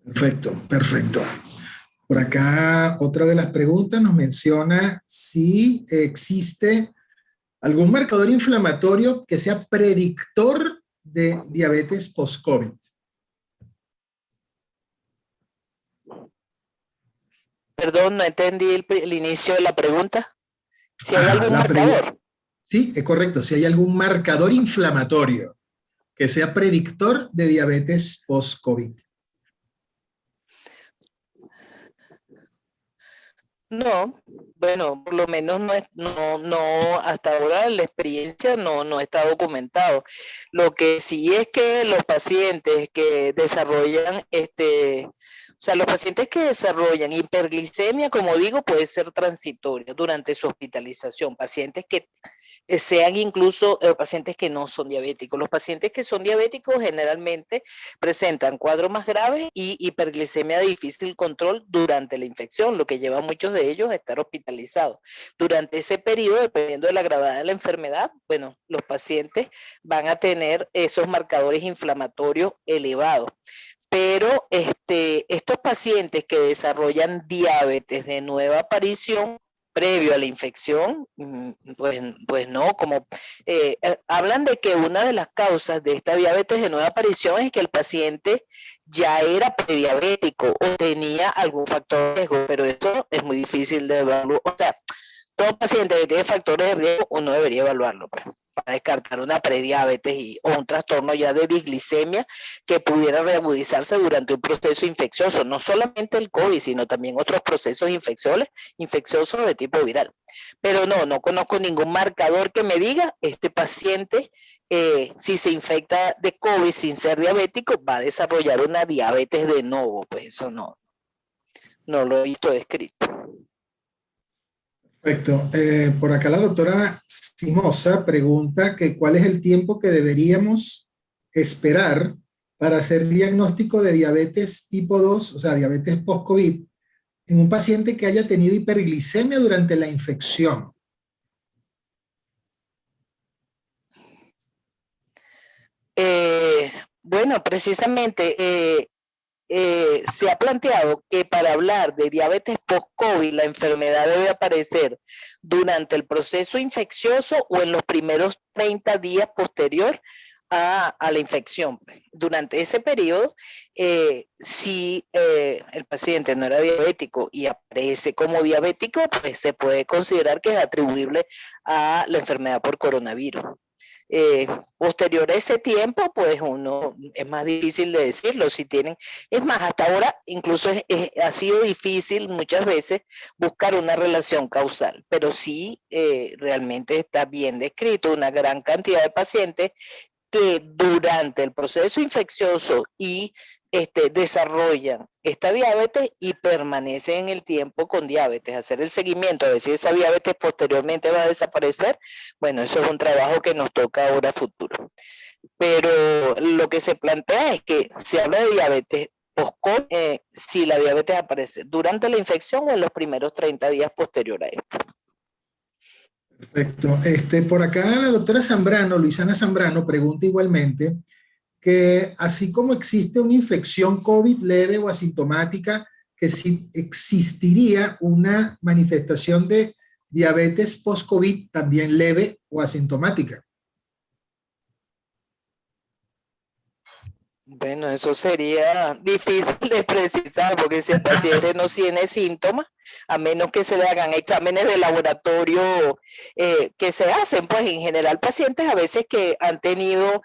S1: Perfecto, perfecto. Por acá, otra de las preguntas nos menciona si existe algún marcador inflamatorio que sea predictor de diabetes post-COVID.
S8: Perdón, no entendí el inicio de la pregunta. Si hay algún marcador.
S1: Sí, es correcto. Si hay algún marcador inflamatorio que sea predictor de diabetes post-COVID.
S8: No, bueno, por lo menos no, hasta ahora la experiencia no está documentado. Lo que sí es que los pacientes que desarrollan los pacientes que desarrollan hiperglicemia, como digo, puede ser transitoria durante su hospitalización. Pacientes que sean incluso pacientes que no son diabéticos. Los pacientes que son diabéticos generalmente presentan cuadros más graves y hiperglicemia de difícil control durante la infección, lo que lleva a muchos de ellos a estar hospitalizados. Durante ese periodo, dependiendo de la gravedad de la enfermedad, bueno, los pacientes van a tener esos marcadores inflamatorios elevados. Pero estos pacientes que desarrollan diabetes de nueva aparición previo a la infección, pues no, hablan de que una de las causas de esta diabetes de nueva aparición es que el paciente ya era prediabético o tenía algún factor de riesgo, pero eso es muy difícil de evaluar. O sea, todo paciente que tiene factores de riesgo uno debería evaluarlo, pues, para descartar una prediabetes o un trastorno ya de disglicemia que pudiera reagudizarse durante un proceso infeccioso, no solamente el COVID, sino también otros procesos infecciosos de tipo viral. Pero no conozco ningún marcador que me diga, este paciente, si se infecta de COVID sin ser diabético, va a desarrollar una diabetes de novo. Pues eso no lo he visto descrito.
S1: Perfecto. Por acá la doctora Simosa pregunta que cuál es el tiempo que deberíamos esperar para hacer diagnóstico de diabetes tipo 2, o sea, diabetes post-COVID, en un paciente que haya tenido hiperglicemia durante la infección.
S8: Bueno, precisamente se ha planteado que para hablar de diabetes post-COVID, la enfermedad debe aparecer durante el proceso infeccioso o en los primeros 30 días posterior a la infección. Durante ese periodo, si el paciente no era diabético y aparece como diabético, pues se puede considerar que es atribuible a la enfermedad por coronavirus. Posterior a ese tiempo, pues es más difícil de decirlo. Si tienen, es más, hasta ahora incluso ha sido difícil muchas veces buscar una relación causal, pero sí realmente está bien descrito una gran cantidad de pacientes que durante el proceso infeccioso y desarrollan esta diabetes y permanecen en el tiempo con diabetes. Hacer el seguimiento, a ver si esa diabetes posteriormente va a desaparecer, bueno, eso es un trabajo que nos toca ahora a futuro. Pero lo que se plantea es que se habla de diabetes post-COVID, si la diabetes aparece durante la infección o en los primeros 30 días posterior a esto.
S1: Perfecto. Por acá la doctora Zambrano, Luisana Zambrano, pregunta igualmente que así como existe una infección COVID leve o asintomática, que si existiría una manifestación de diabetes post-COVID también leve o asintomática.
S8: Bueno, eso sería difícil de precisar porque si el paciente no tiene síntomas, a menos que se le hagan exámenes de laboratorio que se hacen, pues en general pacientes a veces que han tenido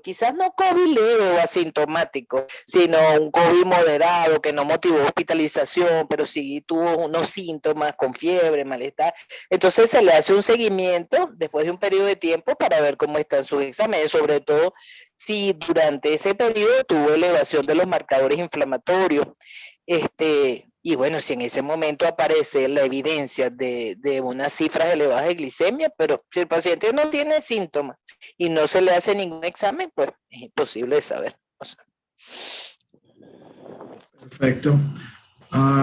S8: quizás no COVID leve o asintomático, sino un COVID moderado que no motivó hospitalización, pero sí tuvo unos síntomas con fiebre, malestar. Entonces se le hace un seguimiento después de un periodo de tiempo para ver cómo están sus exámenes, sobre todo si durante ese periodo tuvo elevación de los marcadores inflamatorios. Y bueno, si en ese momento aparece la evidencia de unas cifras elevadas de glicemia, pero si el paciente no tiene síntomas y no se le hace ningún examen, pues es imposible de saber. O sea.
S1: Perfecto.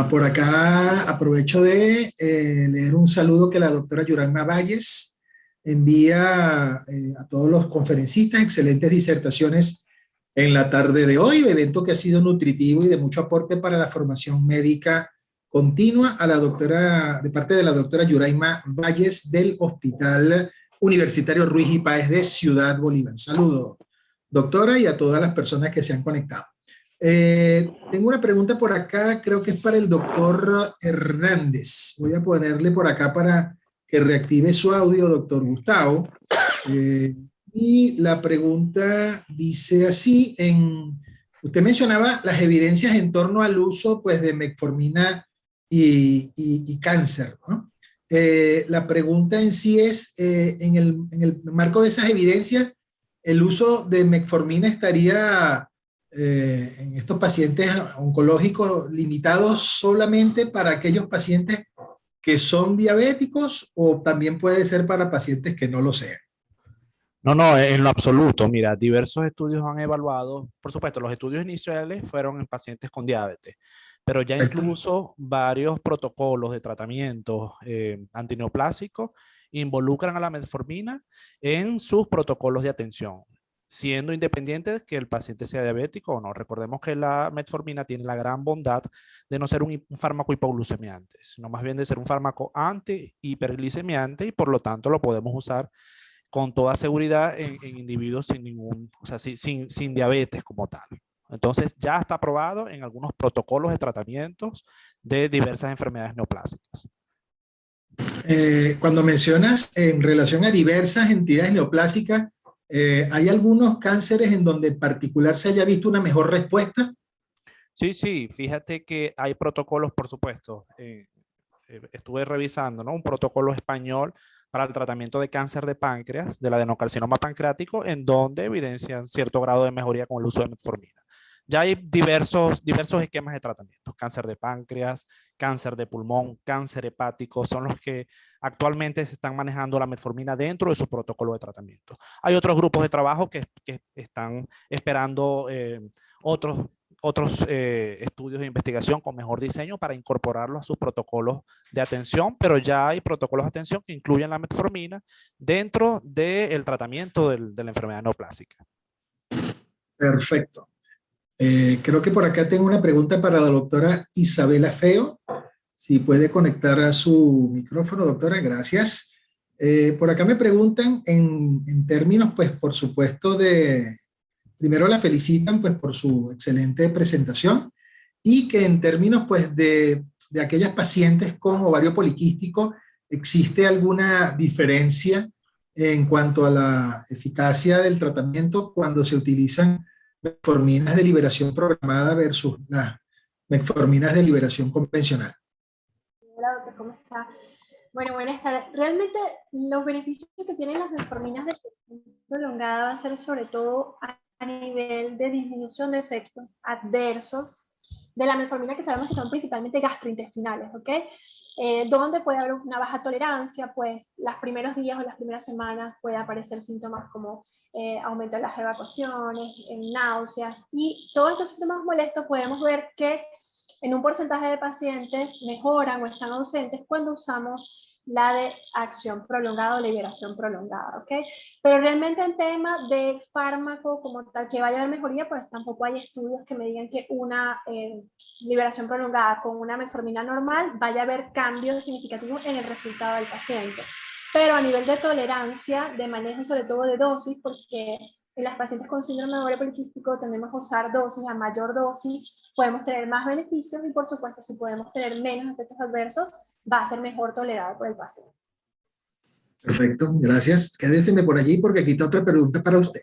S1: Por acá aprovecho de leer un saludo que la doctora Yuranma Valles envía a todos los conferencistas, excelentes disertaciones en la tarde de hoy, evento que ha sido nutritivo y de mucho aporte para la formación médica continua a la doctora, de parte de la doctora Yuraima Valles del Hospital Universitario Ruiz y Páez de Ciudad Bolívar. Saludo, doctora, y a todas las personas que se han conectado. Tengo una pregunta por acá, creo que es para el doctor Hernández. Voy a ponerle por acá para que reactive su audio, doctor Gustavo. Y la pregunta dice así, usted mencionaba las evidencias en torno al uso pues, de metformina y cáncer, ¿no? La pregunta en sí es, en el marco de esas evidencias, ¿el uso de metformina estaría en estos pacientes oncológicos limitados solamente para aquellos pacientes que son diabéticos o también puede ser para pacientes que no lo sean?
S7: No, en lo absoluto. Mira, diversos estudios han evaluado, por supuesto, los estudios iniciales fueron en pacientes con diabetes, pero ya incluso varios protocolos de tratamiento antineoplásicos involucran a la metformina en sus protocolos de atención, siendo independiente que el paciente sea diabético o no. Recordemos que la metformina tiene la gran bondad de no ser un fármaco hipoglucemiante, sino más bien de ser un fármaco anti-hiperglicemiante y por lo tanto lo podemos usar con toda seguridad en individuos sin ningún, o sea, sin diabetes como tal. Entonces ya está aprobado en algunos protocolos de tratamientos de diversas enfermedades neoplásicas.
S1: Cuando mencionas en relación a diversas entidades neoplásicas, ¿hay algunos cánceres en donde en particular se haya visto una mejor respuesta?
S7: Sí, fíjate que hay protocolos, por supuesto. Estuve revisando, ¿no? Un protocolo español para el tratamiento de cáncer de páncreas, del adenocarcinoma pancreático, en donde evidencian cierto grado de mejoría con el uso de metformina. Ya hay diversos esquemas de tratamiento. Cáncer de páncreas, cáncer de pulmón, cáncer hepático, son los que actualmente se están manejando la metformina dentro de su protocolo de tratamiento. Hay otros grupos de trabajo que están esperando otros estudios de investigación con mejor diseño para incorporarlo a sus protocolos de atención, pero ya hay protocolos de atención que incluyen la metformina dentro del tratamiento de la enfermedad neoplásica.
S1: Perfecto. Creo que por acá tengo una pregunta para la doctora Isabela Feo. Si puede conectar a su micrófono, doctora, gracias. Por acá me preguntan en términos, pues, por supuesto, primero la felicitan, pues, por su excelente presentación y que en términos, pues, de aquellas pacientes con ovario poliquístico, ¿existe alguna diferencia en cuanto a la eficacia del tratamiento cuando se utilizan metforminas de liberación programada versus las metforminas de liberación convencional?
S6: Hola, doctor, ¿cómo está? Bueno, buenas tardes. Realmente los beneficios que tienen las metforminas de liberación prolongada va a ser sobre todo a nivel de disminución de efectos adversos de la metformina, que sabemos que son principalmente gastrointestinales, ¿ok? Donde puede haber una baja tolerancia, pues los primeros días o las primeras semanas puede aparecer síntomas como aumento de las evacuaciones, náuseas, y todos estos síntomas molestos podemos ver que en un porcentaje de pacientes mejoran o están ausentes cuando usamos la de acción prolongada o liberación prolongada, ¿ok? Pero realmente en tema de fármaco como tal que vaya a haber mejoría, pues tampoco hay estudios que me digan que una liberación prolongada con una metformina normal vaya a haber cambios significativos en el resultado del paciente. Pero a nivel de tolerancia, de manejo sobre todo de dosis, porque en las pacientes con síndrome de ovario poliquístico tendemos a usar dosis, a mayor dosis, podemos tener más beneficios y por supuesto si podemos tener menos efectos adversos, va a ser mejor tolerado por el paciente.
S1: Perfecto, gracias. Quédeseme por allí porque aquí está otra pregunta para usted.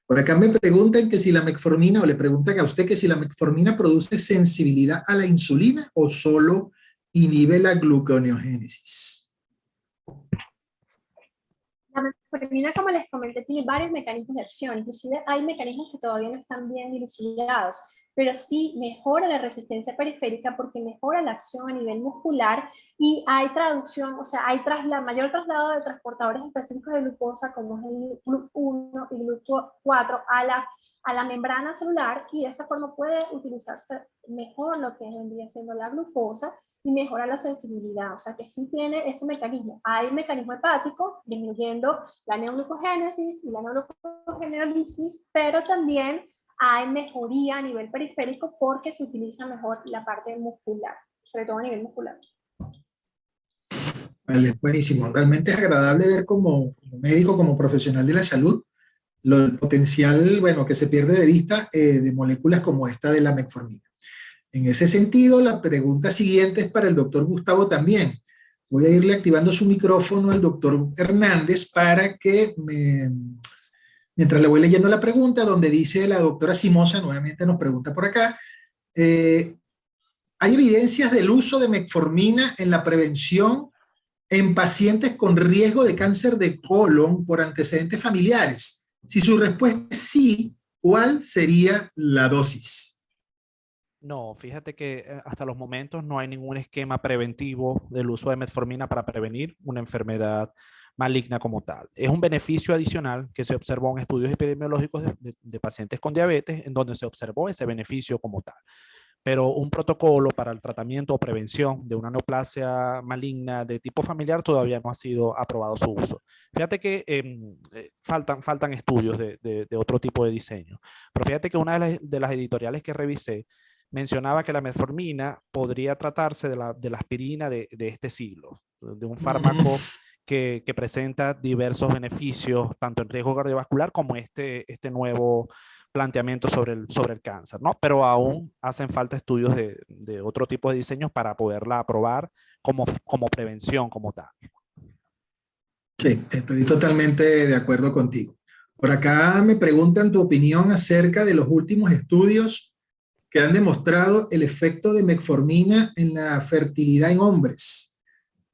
S1: Por acá me preguntan que si la metformina, o le preguntan a usted que si la metformina produce sensibilidad a la insulina o solo inhibe la gluconeogénesis.
S6: La metformina, como les comenté, tiene varios mecanismos de acción, inclusive hay mecanismos que todavía no están bien dilucidados, pero sí mejora la resistencia periférica porque mejora la acción a nivel muscular y hay traducción, o sea, hay mayor traslado de transportadores específicos de glucosa como es el GLUT1 y GLUT4 a la membrana celular y de esa forma puede utilizarse mejor lo que vendría siendo la glucosa y mejora la sensibilidad, o sea que sí tiene ese mecanismo. Hay mecanismo hepático, disminuyendo la neoglucogénesis y la neoglucogenólisis, pero también hay mejoría a nivel periférico porque se utiliza mejor la parte muscular, sobre todo a nivel muscular.
S1: Vale, buenísimo. Realmente es agradable ver como médico, como profesional de la salud, el potencial, bueno, que se pierde de vista de moléculas como esta de la metformina. En ese sentido, la pregunta siguiente es para el doctor Gustavo también. Voy a irle activando su micrófono al doctor Hernández para que mientras le voy leyendo la pregunta, donde dice la doctora Simosa, nuevamente nos pregunta por acá, ¿hay evidencias del uso de metformina en la prevención en pacientes con riesgo de cáncer de colon por antecedentes familiares? Si su respuesta es sí, ¿cuál sería la dosis?
S7: No, fíjate que hasta los momentos no hay ningún esquema preventivo del uso de metformina para prevenir una enfermedad maligna como tal. Es un beneficio adicional que se observó en estudios epidemiológicos de pacientes con diabetes, en donde se observó ese beneficio como tal. Pero un protocolo para el tratamiento o prevención de una neoplasia maligna de tipo familiar todavía no ha sido aprobado su uso. Fíjate que faltan estudios de otro tipo de diseño. Pero fíjate que una de las editoriales que revisé mencionaba que la metformina podría tratarse de la aspirina de este siglo, de un fármaco que presenta diversos beneficios, tanto en riesgo cardiovascular como este nuevo planteamiento sobre el cáncer, ¿no? Pero aún hacen falta estudios de otro tipo de diseños para poderla aprobar como prevención como tal.
S1: Sí, estoy totalmente de acuerdo contigo. Por acá me preguntan tu opinión acerca de los últimos estudios que han demostrado el efecto de metformina en la fertilidad en hombres.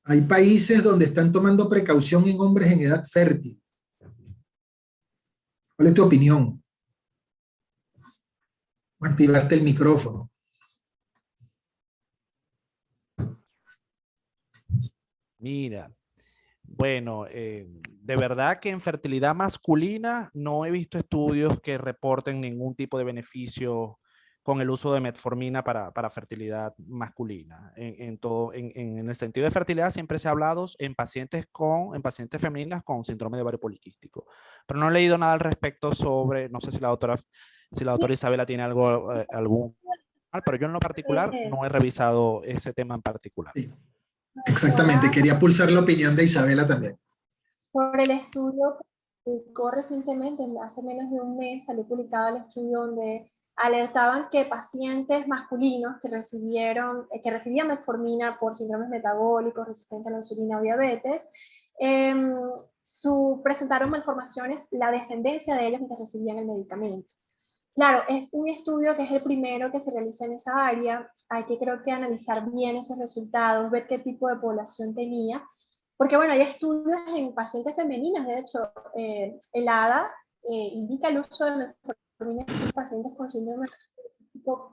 S1: Hay países donde están tomando precaución en hombres en edad fértil. ¿Cuál es tu opinión? Activaste el micrófono.
S7: Mira, bueno, de verdad que en fertilidad masculina no he visto estudios que reporten ningún tipo de beneficio con el uso de metformina para fertilidad masculina. En el sentido de fertilidad siempre se ha hablado en pacientes femeninas con síndrome de ovario poliquístico. Pero no he leído nada al respecto sobre, no sé si la doctora Isabela tiene algún, pero yo en lo particular no he revisado ese tema en particular.
S1: Sí, exactamente, quería pulsar la opinión de Isabela también.
S6: Sobre el estudio que publicó recientemente, hace menos de un mes, salió publicado el estudio donde alertaban que pacientes masculinos que recibían metformina por síndromes metabólicos, resistencia a la insulina o diabetes, presentaron malformaciones, la descendencia de ellos mientras recibían el medicamento. Claro, es un estudio que es el primero que se realiza en esa área, hay que creo que analizar bien esos resultados, ver qué tipo de población tenía, porque bueno, hay estudios en pacientes femeninas, de hecho, el ADA indica el uso de metformina en pacientes con síndrome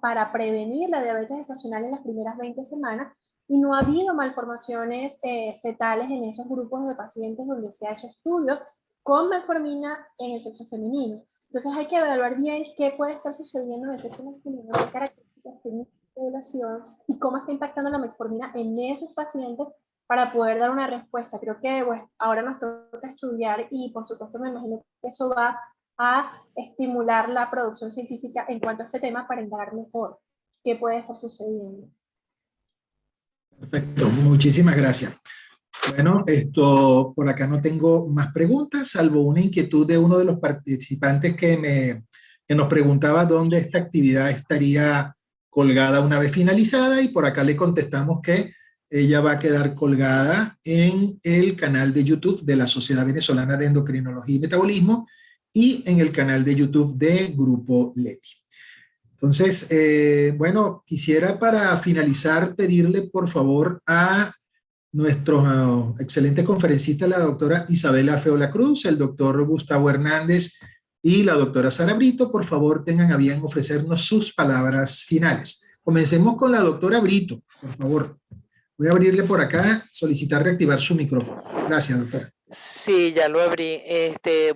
S6: para prevenir la diabetes gestacional en las primeras 20 semanas y no ha habido malformaciones fetales en esos grupos de pacientes donde se ha hecho estudios con metformina en el sexo femenino. Entonces hay que evaluar bien qué puede estar sucediendo en el sexo masculino, qué características tiene la población y cómo está impactando la metformina en esos pacientes para poder dar una respuesta. Creo que bueno, ahora nos toca estudiar y por supuesto me imagino que eso va a estimular la producción científica en cuanto a este tema para indagar mejor qué puede estar sucediendo.
S1: Perfecto, muchísimas gracias. Bueno, por acá no tengo más preguntas, salvo una inquietud de uno de los participantes que nos preguntaba dónde esta actividad estaría colgada una vez finalizada, y por acá le contestamos que ella va a quedar colgada en el canal de YouTube de la Sociedad Venezolana de Endocrinología y Metabolismo y en el canal de YouTube de Grupo Leti. Entonces, bueno, quisiera para finalizar pedirle por favor a nuestros excelentes conferencistas, la doctora Isabela Feo La Cruz, el doctor Gustavo Hernández y la doctora Sara Brito, por favor tengan a bien ofrecernos sus palabras finales. Comencemos con la doctora Brito, por favor. Voy a abrirle por acá, solicitar reactivar su micrófono. Gracias, doctora.
S8: Sí, ya lo abrí.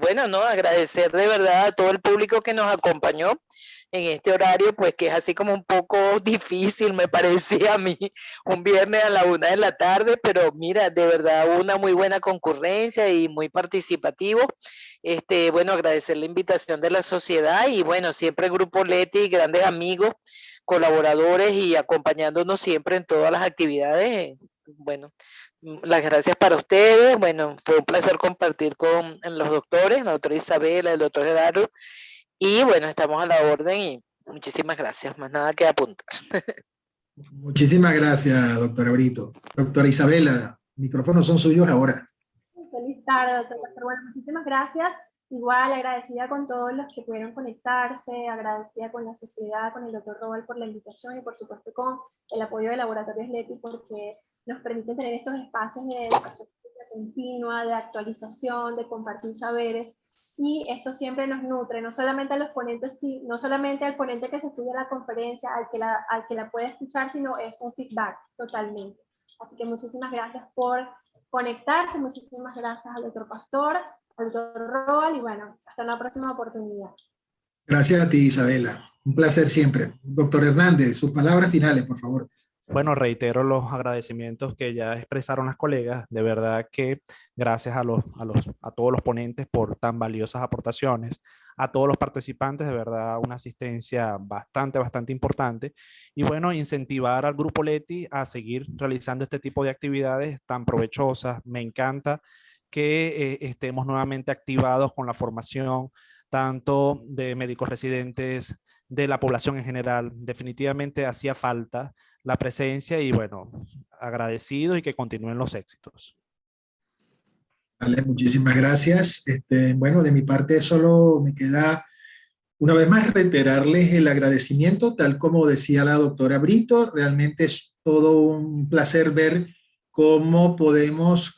S8: Bueno, no, agradecer de verdad a todo el público que nos acompañó en este horario, pues que es así como un poco difícil, me parecía a mí, un viernes a la 1 de la tarde, pero mira, de verdad una muy buena concurrencia y muy participativo. Bueno, agradecer la invitación de la sociedad y bueno, siempre el Grupo Leti, grandes amigos, colaboradores y acompañándonos siempre en todas las actividades. Bueno, las gracias para ustedes. Bueno, fue un placer compartir con los doctores, la doctora Isabela, el doctor Gerardo. Y bueno, estamos a la orden y muchísimas gracias. Más nada que apuntar.
S1: Muchísimas gracias, doctora Brito. Doctora Isabela, micrófonos son suyos ahora.
S6: Feliz tarde, doctor. Bueno, muchísimas gracias. Igual agradecida con todos los que pudieron conectarse, agradecida con la sociedad, con el doctor Robal por la invitación y por supuesto con el apoyo de Laboratorios Leti porque nos permiten tener estos espacios de educación continua, de actualización, de compartir saberes. Y esto siempre nos nutre, no solamente a los ponentes, no solamente al ponente que se estudia la conferencia, al que la puede escuchar, sino es un feedback totalmente. Así que muchísimas gracias por conectarse, muchísimas gracias al doctor Pastor, al doctor Roal, y bueno, hasta una próxima oportunidad.
S1: Gracias a ti, Isabela. Un placer siempre. Doctor Hernández, sus palabras finales, por favor.
S7: Bueno, reitero los agradecimientos que ya expresaron las colegas. De verdad que gracias a todos los ponentes por tan valiosas aportaciones, a todos los participantes, de verdad una asistencia bastante importante. Y bueno, incentivar al Grupo Leti a seguir realizando este tipo de actividades tan provechosas. Me encanta que estemos nuevamente activados con la formación tanto de médicos residentes, de la población en general. Definitivamente hacía falta la presencia y bueno, agradecido y que continúen los éxitos.
S1: Vale, muchísimas gracias. Bueno, de mi parte solo me queda una vez más reiterarles el agradecimiento, tal como decía la doctora Brito. Realmente es todo un placer ver cómo podemos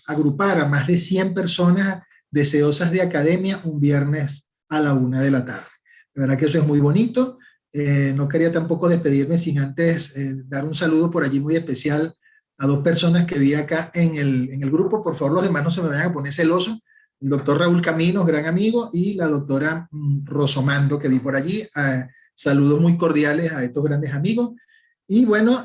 S1: agrupar a más de 100 personas deseosas de academia un viernes a la 1 de la tarde. De verdad que eso es muy bonito. No quería tampoco despedirme sin antes dar un saludo por allí muy especial a dos personas que vi acá en el grupo. Por favor, los demás no se me vayan a poner celosos. El doctor Raúl Caminos, gran amigo, y la doctora Rosomando, que vi por allí. Saludos muy cordiales a estos grandes amigos. Y bueno,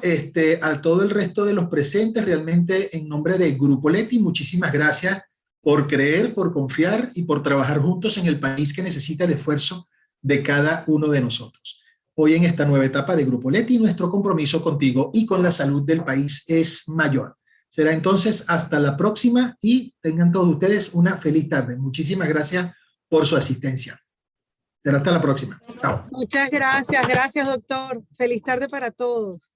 S1: a todo el resto de los presentes, realmente en nombre del Grupo Leti, muchísimas gracias por creer, por confiar y por trabajar juntos en el país que necesita el esfuerzo de cada uno de nosotros. Hoy en esta nueva etapa de Grupo Leti, nuestro compromiso contigo y con la salud del país es mayor. Será entonces hasta la próxima y tengan todos ustedes una feliz tarde. Muchísimas gracias por su asistencia. Será hasta la próxima. Chao.
S9: Muchas gracias. Gracias, doctor. Feliz tarde para todos.